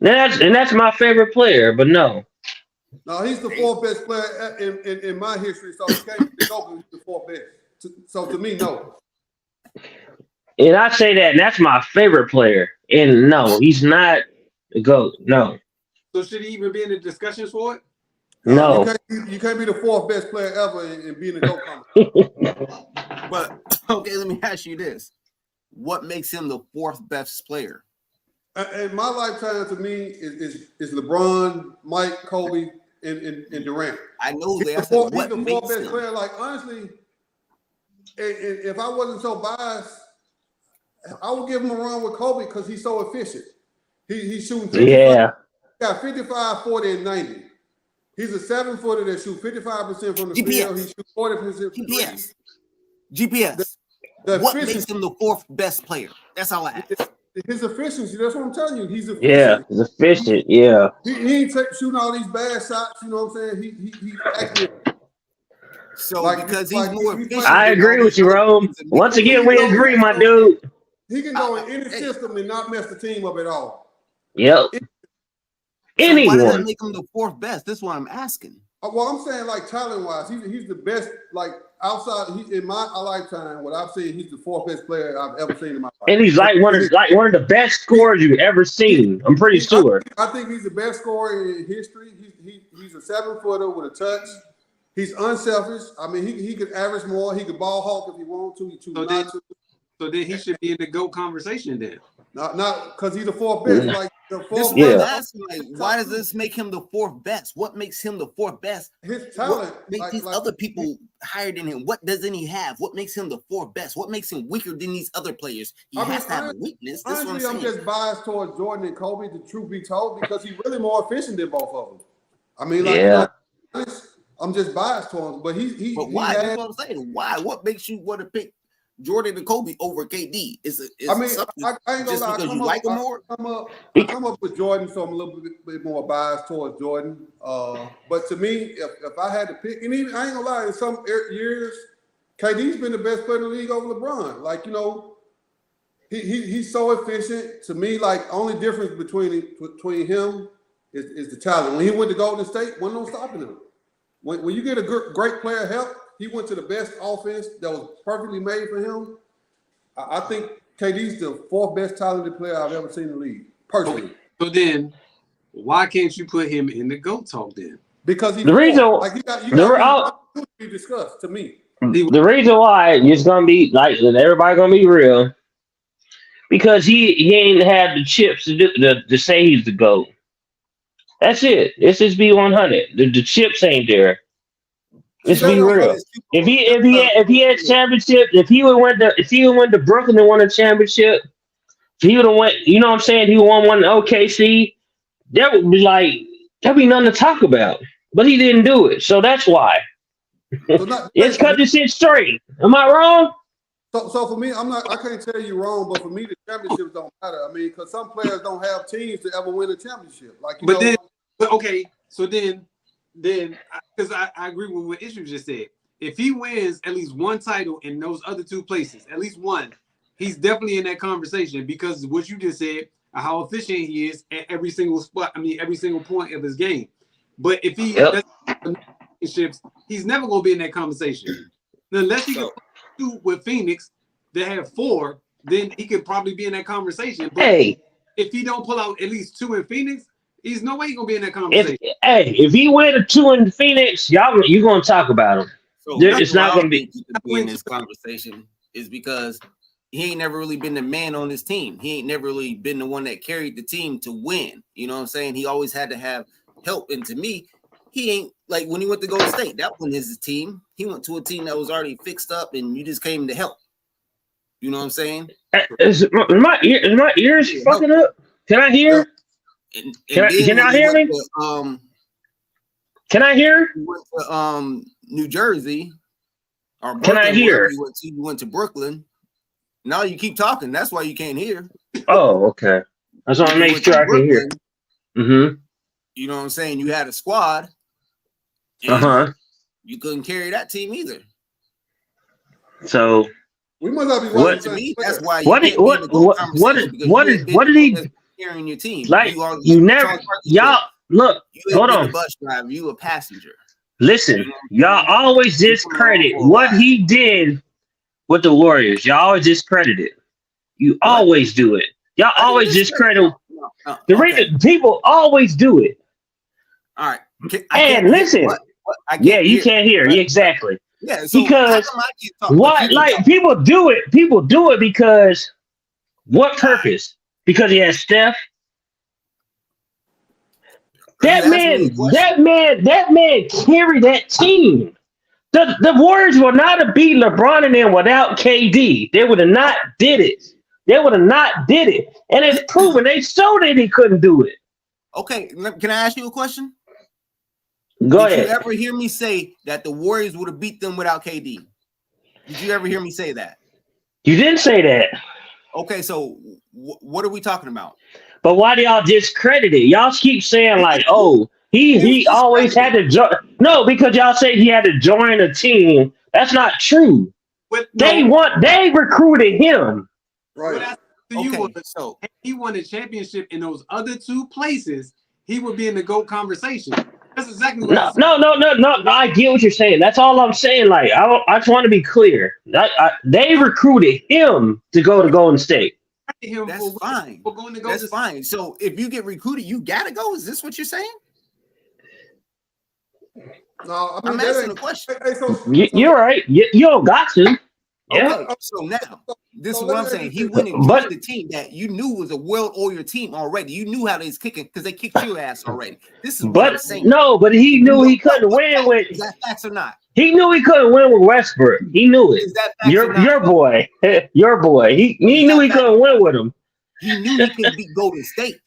That's my favorite player, but no. No, he's the fourth best player in my history. So he's the fourth best. So to me, no. And I say that, and that's my favorite player. And no, he's not the GOAT. No. So should he even be in the discussions for it? No. You can't be the fourth best player ever and be in the GOAT conversation. But okay, let me ask you this: what makes him the fourth best player? In my lifetime, to me, is LeBron, Mike, Kobe, and Durant. I know he's that. the fourth best player. Like honestly, if I wasn't so biased, I would give him a run with Kobe because he's so efficient. He's shooting 55, yeah. He got 55, 40, and 90. He's a 7-footer that shoots 55% from the field. He shoots 40% from GPS. What makes him the fourth best player? That's all I ask. His efficiency. That's what I'm telling you. He's efficient. Yeah, he's efficient. Yeah. He ain't shooting all these bad shots. You know what I'm saying? He actually. So because he's more efficient. I agree with you, Rome. Once again, we agree, my dude. He can go in any system and not mess the team up at all. Yep. Anyone. So why does that make him the fourth best? That's what I'm asking. Well, I'm saying like talent-wise, he's the best. Like outside, in my lifetime, what I've seen, he's the fourth best player I've ever seen in my life. And he's like one of the best scorers you've ever seen. I'm pretty sure. I think he's the best scorer in history. He's a 7-footer with a touch. He's unselfish. I mean, he could average more. He could ball hawk if he wanted to. He chooses not to. So then he should be in the GOAT conversation then. Not because he's the fourth best. Like the fourth best. Like, why does this make him the fourth best? What makes him the fourth best? His talent. What makes these other people higher than him? What doesn't he have? What makes him the fourth best? What makes him weaker than these other players? He has to have a weakness. That's honestly, I'm just biased towards Jordan and Kobe, the truth be told, because he's really more efficient than both of them. I mean, I'm just biased towards him, but he. But why? That's what I'm saying. Why? What makes you want to pick Jordan and Kobe over KD? I ain't gonna lie. Because you like him more. I come up with Jordan, so I'm a little bit more biased towards Jordan. But to me, if I had to pick, and even, I ain't gonna lie, in some years, KD's been the best player in the league over LeBron. Like, you know, he's so efficient. To me, like, only difference between him is the talent. When he went to Golden State, wasn't no stopping him. When you get a great player help, he went to the best offense that was perfectly made for him. I think KD's the fourth best talented player I've ever seen in the league, personally. So then, why can't you put him in the GOAT talk then? Because the reason to be discussed to me. The reason why it's gonna be like everybody gonna be real, because he ain't had the chips to say he's the GOAT. That's it. It's just be 100. The chips ain't there. Let's be real. If he had championship, if he would went to Brooklyn and won a championship, if he would have went, you know what I'm saying, he won one in OKC, that would be like there'd be nothing to talk about. But he didn't do it, so that's why. Let's cut this shit straight. Am I wrong? So for me, I can't tell you wrong, but for me, the championships don't matter. I mean, because some players don't have teams to ever win a championship. Like, so then, because I agree with what Issue just said. If he wins at least one title in those other two places, at least one, he's definitely in that conversation because what you just said, how efficient he is at every single spot. I mean, every single point of his game. But if he championships, he's never going to be in that conversation unless he can do with Phoenix. They have 4, then he could probably be in that conversation. But if he don't pull out at least 2 in Phoenix, he's no way he's gonna be in that conversation. If he win a 2 in Phoenix, you're gonna talk about him. So it's not gonna be in this conversation is because he ain't never really been the man on his team. He ain't never really been the one that carried the team to win. You know what I'm saying? He always had to have help. And to me, he ain't like when he went to Golden State. That wasn't his team. He went to a team that was already fixed up, and you just came to help. You know what I'm saying? Is my ears fucking up? Can I hear? Can I hear me? Can I hear? He went to New Jersey. Or Can I hear? You went to Brooklyn. Now you keep talking. That's why you can't hear. Oh, okay. I just want to make sure I can hear. Mm-hmm. You know what I'm saying? You had a squad. You couldn't carry that team either. So we must not be what? To me, that's why. What did he carrying your team? Like y'all look. Hold on. A bus driver, you a passenger. Listen, y'all always discredit what he did with the Warriors. Y'all always discredit it. You always do it. Y'all always discredit. The reason people always do it. All right. And listen, you can't hear. Exactly. Yeah, so because what? Like people do it. People do it because what purpose? Because he has Steph. That man carried that team. The Warriors would not have beat LeBron and them without KD. They would have not did it. And it's proven. They showed that he couldn't do it. Okay, can I ask you a question? Go ahead. Did you ever hear me say that the Warriors would have beat them without KD? Did you ever hear me say that? You didn't say that. Okay, so what are we talking about? But why do y'all discredit it? Y'all keep saying like, oh, he always had to join. No, because y'all say he had to join a team. That's not true. But they recruited him. Right. So if he won a championship in those other two places, he would be in the GOAT conversation. That's exactly what No, I get what you're saying. That's all I'm saying. Like, I just want to be clear. They recruited him to go to Golden State. That's fine. That's fine. So if you get recruited, you gotta go. Is this what you're saying? No, I'm asking a question. You're right. You don't got to. Yeah. Okay, so now this is what I'm saying. He went and joined the team that you knew was a well-oiled team already. You knew how they was kicking because they kicked your ass already. This is what I'm saying. No, but he knew he couldn't win with. Is that facts or not? He knew he couldn't win with Westbrook. He knew it. Is that facts your boy. Your boy. He knew he couldn't win with him. He knew he couldn't beat Golden State.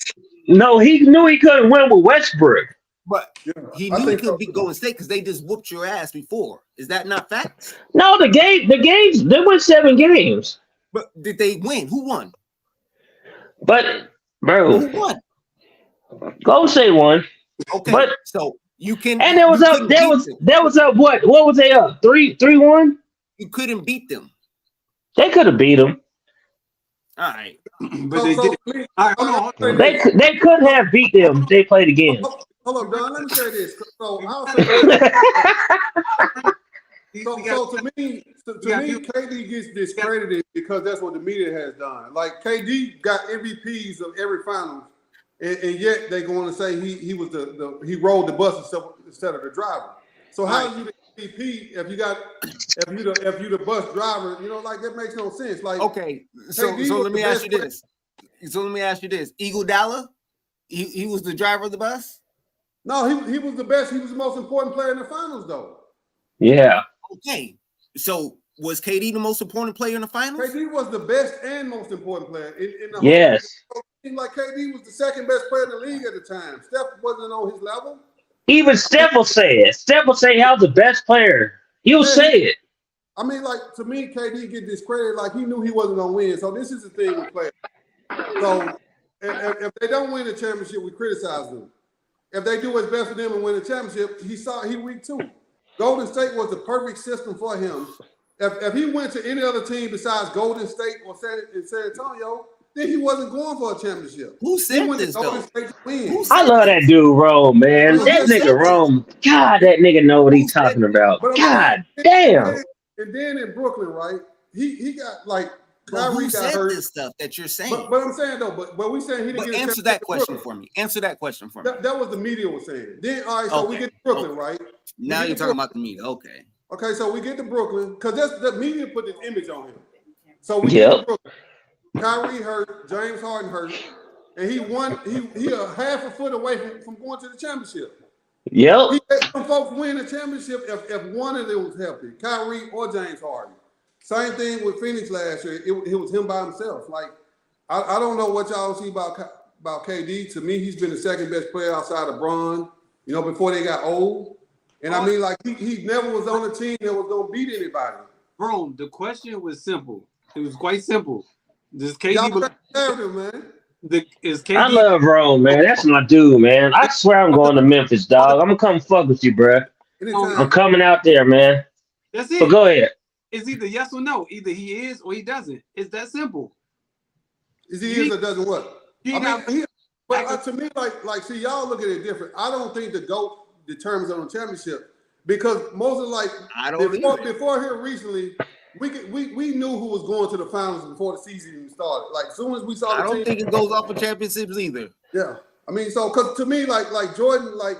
No, he knew he couldn't win with Westbrook. But he knew he couldn't beat Golden State because they just whooped your ass before. Is that not facts? No, the games, they won 7 games. But did they win? Who won? But bro, who won? Golden State won. Okay, but so you can. And there was up what? What was they up? 3-1? You couldn't beat them. They could have beat them. All right, but they did. All right, hold on. They could have beat them if they played again. Hold up, Don. Let me say this. So to me, KD gets discredited because that's what the media has done. Like KD got MVPs of every finals, and yet they going to say he was he rolled the bus instead of the driver. So how are you the MVP if you the bus driver? You know, like that makes no sense. Like okay, so let me ask you this. So let me ask you this: Iguodala, he was the driver of the bus. No, he was the best. He was the most important player in the finals, though. Yeah. Okay. So was KD the most important player in the finals? KD was the best and most important player in the yes. whole team. Like KD was the second best player in the league at the time. Steph wasn't on his level. Even Steph will say it. Steph will say how the best player. He'll say it. I mean, like to me, KD get discredited. Like he knew he wasn't gonna win. So this is the thing with players. So if they don't win the championship, we criticize them. If they do his best for them and win the championship, he weak too. Golden State was the perfect system for him. If he went to any other team besides Golden State or San Antonio, then he wasn't going for a championship. Who said this though? I love that dude, Rome, man. That nigga Rome. God, that nigga know what he's talking about. God damn. And then in Brooklyn, right? He got like Kyrie got hurt. This stuff that you're saying. But I'm saying though, but we saying he didn't get answer that question for me. Answer that question for me. That was the media was saying. Then all right, so we get to Brooklyn, right? Now you're talking about the media. Okay. Okay, so we get to Brooklyn because the media put this image on him. So we get to Brooklyn. Kyrie hurt, James Harden hurt, and he won. He a half a foot away from going to the championship. Yep. He let some folks win the championship if one of them was healthy, Kyrie or James Harden. Same thing with Phoenix last year. It was him by himself. Like, I don't know what y'all see about KD. To me, he's been the second best player outside of Bron, before they got old. And I mean, like, he never was on a team that was going to beat anybody. Bro, the question was simple. It was quite simple. Does KD Y'all man. Is KD? I love Rome, man. That's my dude, man. I swear I'm going to Memphis, dog. I'm gonna come fuck with you, bro. I'm coming out there, man. That's it. But go ahead. It's either yes or no. Either he is or he doesn't. It's that simple. Is he is or doesn't what? To me, see, y'all look at it different. I don't think the GOAT determines on the championship because most of before here recently, we knew who was going to the finals before the season even started. Like, as soon as we saw the team, I don't think it goes off of championships either. Yeah, I mean, so because to me, like Jordan, like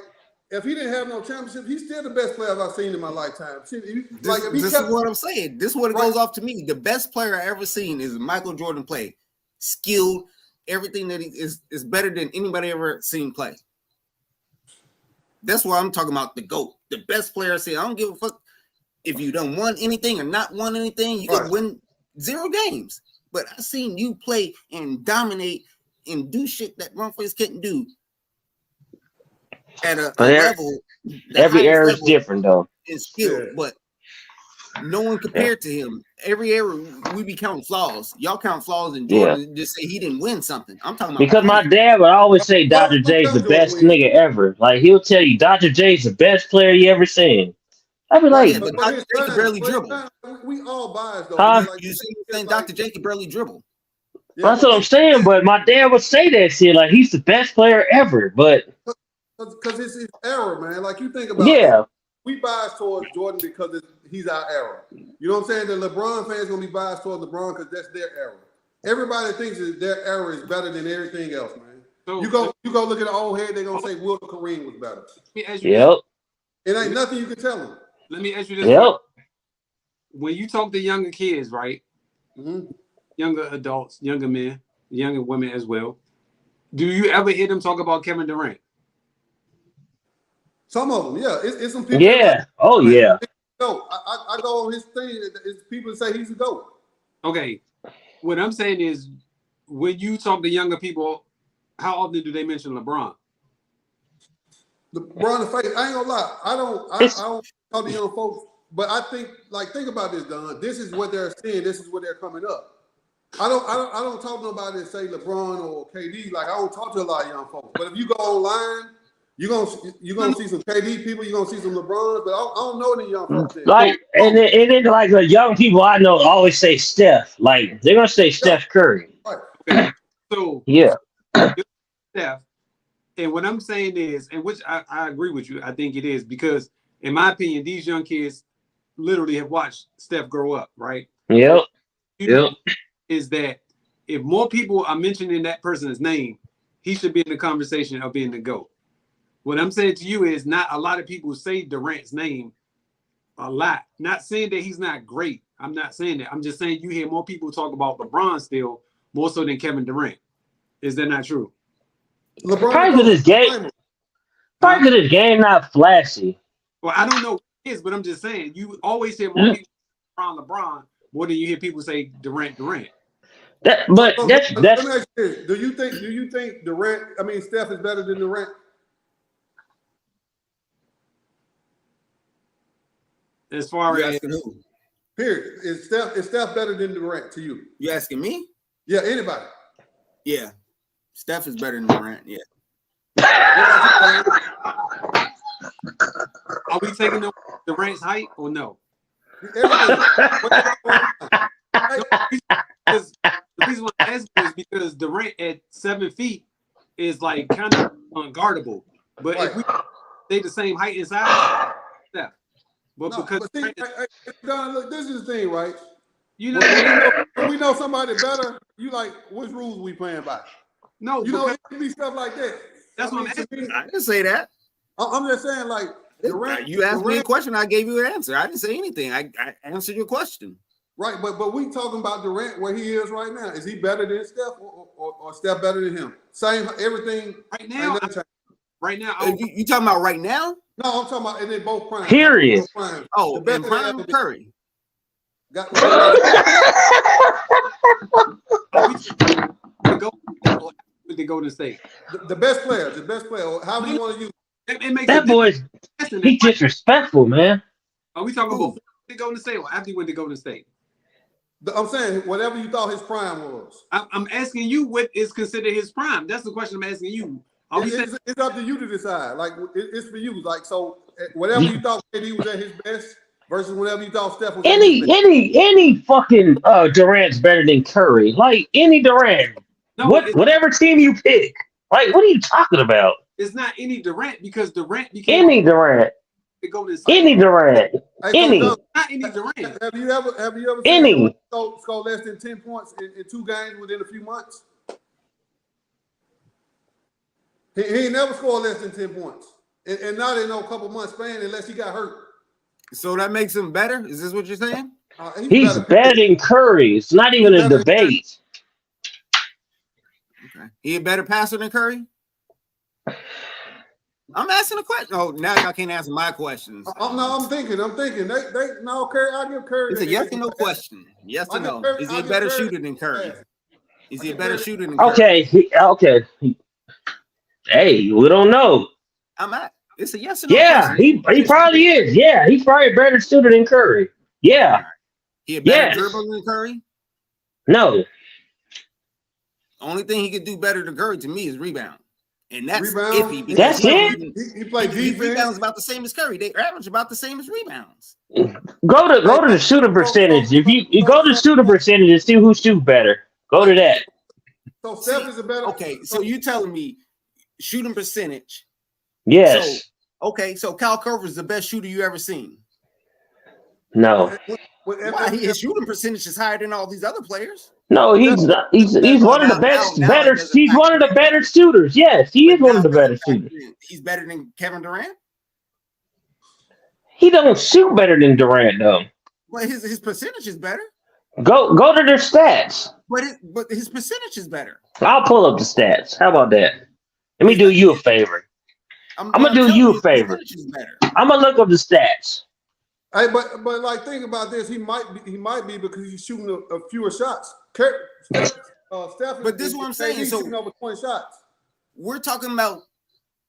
if he didn't have no championship, he's still the best player I've seen in my lifetime. This is what I'm saying. This is what it goes off to me. The best player I ever seen is Michael Jordan play. Skilled, everything that he is better than anybody ever seen play. That's why I'm talking about the GOAT, the best player I've seen. I don't give a fuck if you done won anything or not won anything. You can win 0 games. But I've seen you play and dominate and do shit that motherfuckers couldn't do at a level. Every era is different, though. It's skill, but no one compared to him. Every era we be counting flaws. Y'all count flaws in Jordan and just say he didn't win something. I'm talking about because my dad would always say Dr. J's the best nigga ever. Like, he'll tell you Dr. J's the best player you ever seen. I'd be like, but Dr. J can barely dribble. We all biased though. You see what I'm saying? Dr. J can barely dribble. That's what I'm saying. But my dad would say that shit, like he's the best player ever. But because it's his era, man. Like, you think about it, we bias towards Jordan because he's our era. You know what I'm saying? The LeBron fans gonna be biased towards LeBron because that's their era. Everybody thinks that their era is better than everything else, man. So, you go look at the old head, they're gonna say Will Kareem was better. Yep. It ain't nothing you can tell them. Let me ask you this. Yep. When you talk to younger kids, right? Mm-hmm. Younger adults, younger men, younger women as well. Do you ever hear them talk about Kevin Durant? Some of them, yeah. It's some people. Yeah. Oh, yeah. No, I go on his thing. It's people say he's a GOAT. Okay. What I'm saying is, when you talk to younger people, how often do they mention LeBron? LeBron the face. I ain't gonna lie. I don't talk to young folks, but I think about this, Don. This is what they're seeing. This is what they're coming up. I don't talk to nobody that say LeBron or KD. Like, I don't talk to a lot of young folks. But if you go online, you're gonna see some KD people. You're gonna see some LeBrons. But I don't know any young folks. Like, and then like the young people I know always say Steph. Like, they're gonna say Steph Curry. Right. Okay. So yeah, Steph. And what I'm saying is, and which I agree with you, I think it is because, in my opinion, these young kids literally have watched Steph grow up, right? Yep. Yep. Is that if more people are mentioning that person's name, he should be in the conversation of being the GOAT. What I'm saying to you is not a lot of people say Durant's name a lot. Not saying that he's not great. I'm not saying that. I'm just saying you hear more people talk about LeBron still more so than Kevin Durant. Is that not true? LeBron probably because his game not flashy. Well, I don't know what it is, but I'm just saying you always hear more people LeBron more than you hear people say Durant. That's Let me ask you this. Do you think Steph is better than Durant? As far as who? Period. Is Steph better than Durant to you? You asking me? Yeah, anybody. Yeah. Steph is better than Durant, yeah. Are we taking Durant's height or no? The reason why I ask is because Durant at 7 feet is like kind of unguardable. But if we stay the same height and size, Steph. But no, because Don, look, this is the thing, right? When we know somebody better, you like which rules we playing by? No, it can be stuff like that. That's what I'm asking. I didn't say that. I'm just saying, like, Durant, you asked me a question, I gave you an answer. I didn't say anything. I answered your question. Right, but we talking about Durant where he is right now. Is he better than Steph or Steph better than him? Same everything Right now, You talking about right now? No, I'm talking about and they both prime. Period. Both prime. Oh, The best and they Prime ever did. Curry. Got, with the Golden State. the best player, however you want to use. It makes That boy's he disrespectful, man. Are we talking about the Golden State or after he went to Golden State? I'm saying whatever you thought his prime was. I'm asking you what is considered his prime. That's the question I'm asking you. It's up to you to decide. Like it's for you. Like so, whatever you thought KD was at his best versus whatever you thought Steph was. Any fucking Durant's better than Curry. Like any Durant. No, whatever team you pick. Like what are you talking about? It's not any Durant because Durant became Any Durant. Any Durant. Any. Not any Durant. Have you ever seen any score less than 10 points in 2 games within a few months? He ain't never scored less than 10 points. And not in no couple months span unless he got hurt. So that makes him better? Is this what you're saying? He's better than Curry. It's not even a debate. Okay. He a better passer than Curry? I'm asking a question. Oh, now y'all can't answer my questions. I'm thinking. They no Curry. I give Curry. It's a yes or no question. Yes or no. Is he a better shooter than Curry? Is he a better shooter than Curry? Okay. Hey, we don't know. It's a yes or no. Yeah, question. he probably is. Yeah, he's probably a better shooter than Curry. Yeah. He a better dribbler than Curry? No. Only thing he could do better than Curry to me is rebound. And that's rebound? iffy. Because That's it? He played defense. Rebounds about the same as Curry. They average about the same as rebounds. Go to the shooting percentage. If you go to shooting percentage and see who shoots better, go to that. So Steph is a better. Okay, so you telling me shooting percentage? Yes. So Kyle Korver is the best shooter you ever seen. No. Why? His shooting percentage is higher than all these other players. No, he's not. He's one of the best. He's one of the better shooters. Yes, he is one of the better shooters. He's better than Kevin Durant. He don't shoot better than Durant though. Well, his percentage is better. Go to their stats. But his percentage is better. I'll pull up the stats. How about that? Let me do you a favor. I'm gonna do you a favor. I'm gonna look up the stats. Hey, but like think about this. He might be because he's shooting a fewer shots. Steph, but this is what I'm saying. He's So shooting over 20 shots. We're talking about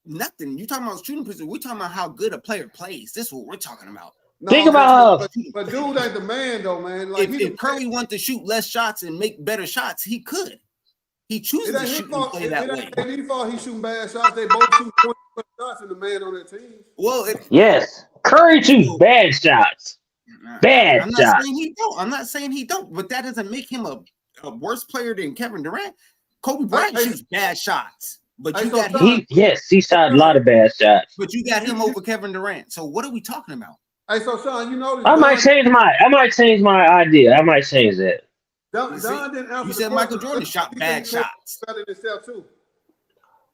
nothing. You're talking about shooting percentage. We're talking about how good a player plays. This is what we're talking about. No, think about but dude ain't the man though, man. Like if Curry wanted to shoot less shots and make better shots, he could. He chooses to shoot and play that way. It ain't his fault he's shooting bad shots. They both shoot 20 shots and the man on their team. Well, yes, Curry shoots bad shots. Bad I'm shots. not saying he don't, but that doesn't make him a worse player than Kevin Durant. Kobe Bryant shoots bad shots, but you got him. He shot a lot of bad shots. But you got him over Kevin Durant. So what are we talking about? Hey, so Sean, you know, I might change my idea. I might change that. Don didn't answer. You said Michael Jordan shot bad shots.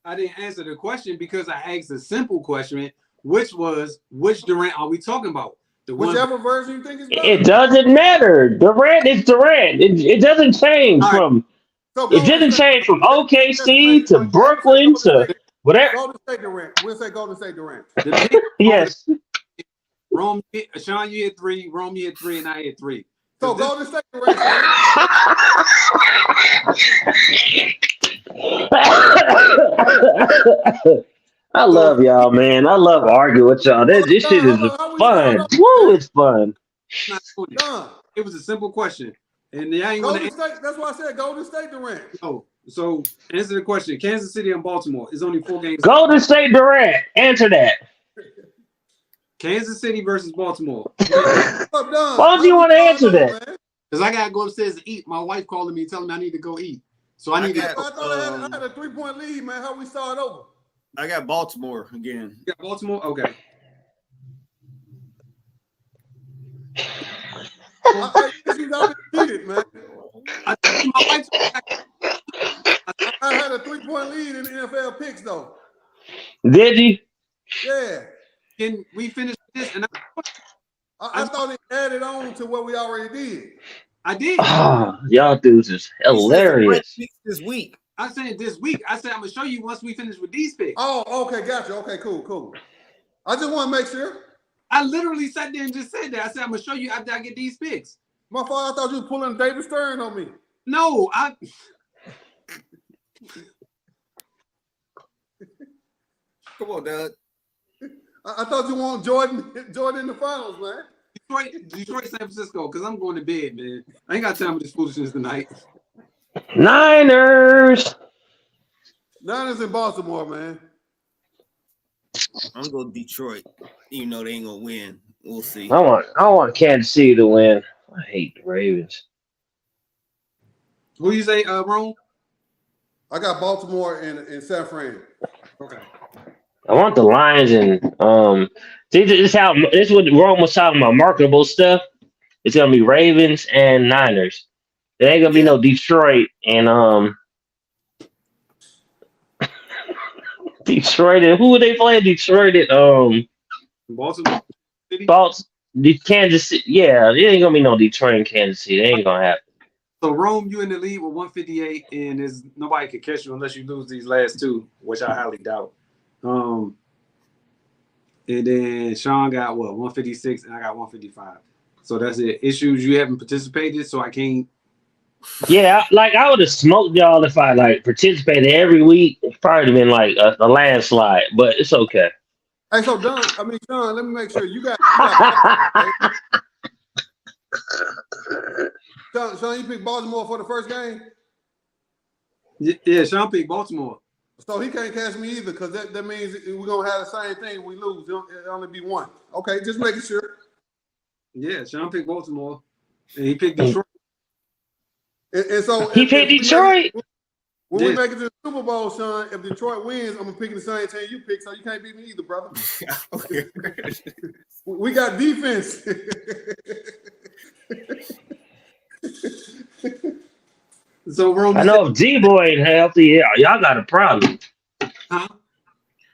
I didn't answer the question because I asked a simple question, which Durant are we talking about? Whichever version you think is better. It doesn't matter. Durant is Durant. It doesn't change from. It doesn't change from OKC to Brooklyn to whatever. Golden State Durant. We'll say Golden State Durant. Yes. Rome, Sean, you hit 3. Rome, you hit 3, and I hit 3. So Golden State Durant. I love y'all, man. I love arguing with y'all. This shit is fun. Woo, it's fun. It was a simple question. And I ain't Golden State, that's why I said Golden State Durant. Oh, so answer the question. Kansas City and Baltimore is only 4 games. Golden State Durant. Answer that. Kansas City versus Baltimore. Why don't you want to answer that? Because I gotta go upstairs to eat. My wife calling me, telling me I need to go eat. So I need to. I thought I had a 3-point lead, man. How we start over? I got Baltimore again. You got Baltimore? Okay. Man. I had a 3-point lead in the NFL picks, though. Did you? Yeah. Can we finish this? And I thought it added on to what we already did. I did. Oh, y'all dudes is hilarious. This week. I'm saying this week. I said I'm gonna show you once we finish with these picks. Oh, okay, gotcha. Okay, cool. I just want to make sure. I literally sat there and just said that. I said I'm gonna show you after I get these picks. My fault. I thought you was pulling David Stern on me. No, Come on, Doug. I thought you want Jordan in the finals, man. Detroit, San Francisco, because I'm going to bed, man. I ain't got time for this foolishness tonight. Niners. Niners in Baltimore, man. I'm going to Detroit, even though they ain't gonna win. We'll see. I want Kansas City to win. I hate the Ravens. Who you say, Rome? I got Baltimore and San Fran. Okay. I want the Lions and this is what Rome was talking about, marketable stuff. It's gonna be Ravens and Niners. There ain't gonna be no Detroit and Detroit and who would they play? Detroit and Baltimore City. Kansas City. Yeah, there ain't gonna be no Detroit and Kansas City. They ain't gonna happen. So Rome, you in the lead with 158, and there's nobody can catch you unless you lose these last two, which I highly doubt. And then Sean got 156, and I got 155. So that's it. Issues you haven't participated, so I can't. Yeah, like I would have smoked y'all if I like participated every week. It's probably been like a landslide, but it's okay. Hey, so Sean, let me make sure you got Sean, you picked Baltimore for the first game? Yeah, Sean picked Baltimore. So he can't catch me either, because that means we're going to have the same thing. We lose. It'll only be one. Okay, just making sure. Yeah, Sean picked Baltimore, and he picked Detroit. And so he picked Detroit. When we make it to the Super Bowl, Sean, if Detroit wins, I'm picking the same team you pick, so you can't beat me either, brother. Okay. We got defense. So Rome, I know if D-Boy ain't healthy, y'all got a problem. Huh?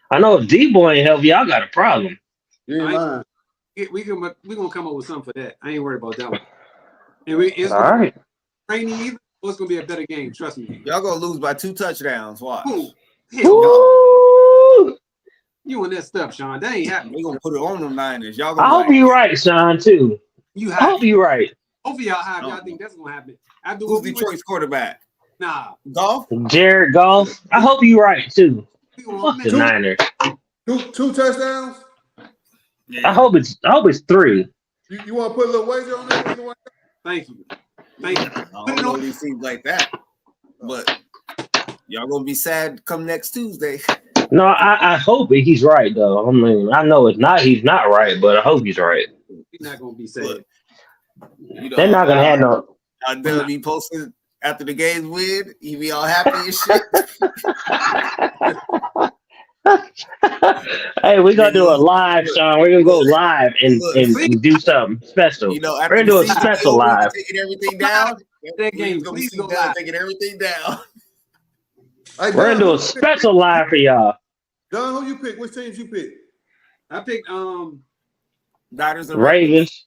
I know if D-Boy ain't healthy, y'all got a problem. You ain't lying. We gonna come up with something for that. I ain't worried about that one. And it's All right. rainy either. Or it's gonna be a better game. Trust me. Y'all gonna lose by 2 touchdowns. Watch. Ooh, hell no. Ooh. You and that stuff, Sean. That ain't happening. They gonna put it on them Niners. Y'all I gonna hope you're right, Sean, too. You I have. hope you're right. Hopefully y'all have. No. Y'all think that's gonna happen. After Who's Detroit's quarterback? Nah. Golf? Jared Goff. I hope you're right, too. We gonna Fuck the man, Niners. Two touchdowns? I hope it's 3. You want to put a little wager on that? Thank you. Thank you. I don't know these things like that, but y'all gonna be sad come next Tuesday. No, I hope he's right, though. I mean, I know he's not right, but I hope he's right. He's not gonna be sad. You know, They're not going to have no. They'll be posted after the games win. He be all happy and shit. Hey, we're gonna do a live, Sean. We're gonna go live and do something special. You know, we're gonna do a special live. Taking everything down. That game, please go live. Taking everything down. Hey, We're gonna do a special live for y'all. Don, who you pick? Which teams you pick? I picked Niners and Ravens.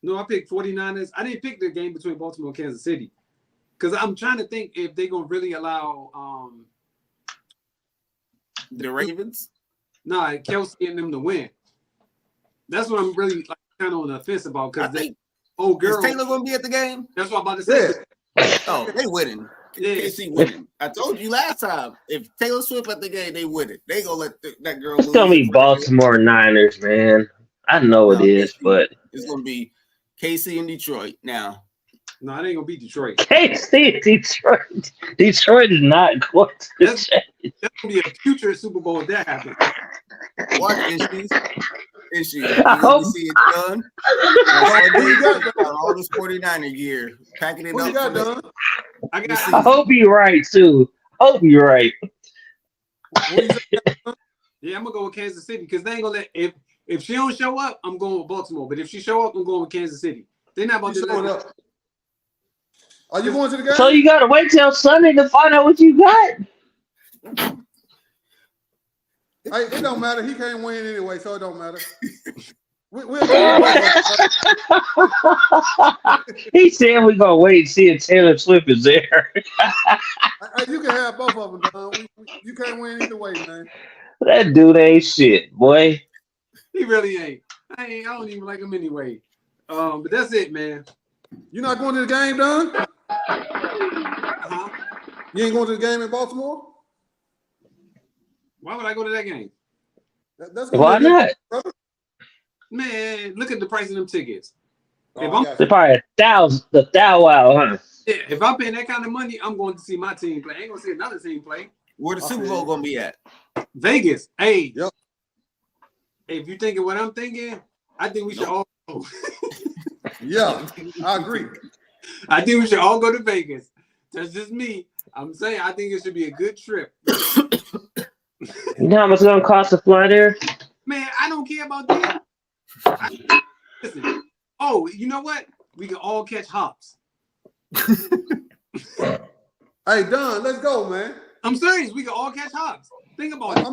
No, I picked 49ers. I didn't pick the game between Baltimore and Kansas City. Because I'm trying to think if they're gonna really allow the Ravens. Nah, Kelsey and them to win. That's what I'm really kind of on the fence about. Because they girl, is Taylor gonna be at the game? That's what I'm about to say. Yeah. Oh, they winning. Yeah. KC winning. I told you last time. If Taylor Swift at the game, they win it. They gonna let that girl. It's gonna be Baltimore Niners, man. I know it is, but it's gonna be KC and Detroit now. No, it ain't gonna be Detroit. KC, Detroit. Detroit is not going to change. That's gonna be a future Super Bowl if that happens. What issues? I hope see it done. All this 49er gear, packing it What up. you got, Don? I hope you're right too. Hope you're right. Yeah, I'm gonna go with Kansas City because they ain't gonna let if she don't show up, I'm going with Baltimore. But if she show up, I'm going with Kansas City. They're not about to showing let up. Are you going to the game? So you gotta wait till Sunday to find out what you got. Hey, it don't matter. He can't win anyway, so it don't matter. We'll go He said we're gonna wait and see if Taylor Swift is there. You can have both of them, Don. You can't win either way, man. That dude ain't shit, boy. He really ain't. I don't even like him anyway. But that's it, man. You not going to the game, Don? Uh-huh. You ain't going to the game in Baltimore? Why would I go to that game? That's Why not? Man, look at the price of them tickets. Oh, If I'm They're probably the thou wow, huh? Yeah, if I'm paying that kind of money, I'm going to see my team play. I ain't gonna see another team play. Where the Super Bowl gonna be at? Vegas. Hey, Yep. Hey, if you thinking what I'm thinking, I think we should all go. Yeah, I agree. I think we should all go to Vegas. That's just me. I'm saying I think it should be a good trip. You know how much it's gonna cost to fly there? Man, I don't care about that. Listen. Oh, you know what? We can all catch hops. Hey, Don, let's go, man. I'm serious. We can all catch hops. Think about it.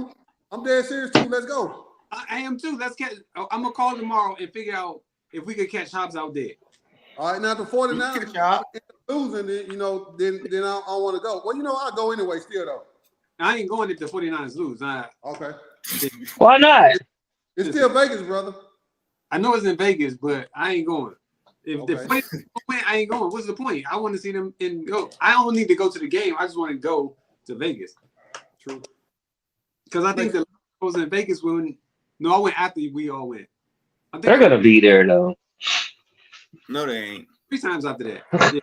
I'm dead serious too. Let's go. I am too. Let's catch. I'm gonna call tomorrow and figure out if we could catch hops out there. All right, now the 49ers losing, then I don't want to go. Well, I'll go anyway still, though. I ain't going if the 49ers lose. Okay. Why not? It's still Vegas, brother. I know it's in Vegas, but I ain't going. If the Okay. 49ers win, I ain't going. What's the point? I want to see them go. I don't need to go to the game. I just want to go to Vegas. True. Because I think the was in Vegas when I went after we all went. I think They're gonna be there though. No, they ain't. 3 times after that. Yeah.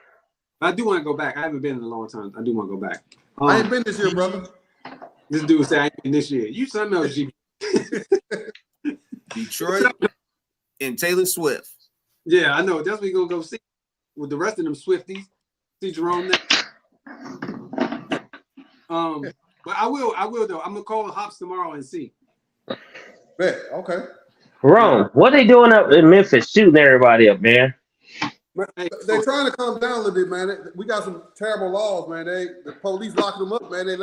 But I do want to go back. I haven't been in a long time. I do want to go back. I ain't been this year, brother. This dude said I ain't been this year. You something else, G. Detroit and Taylor Swift. Yeah, I know. That's what we're gonna go see with the rest of them Swifties. See Jerome there. But I will though. I'm gonna call Hops tomorrow and see. Bet. Okay. Rome, what they doing up in Memphis shooting everybody up, man? They're trying to calm down a little bit, man. We got some terrible laws, man. The police locking them up, man. They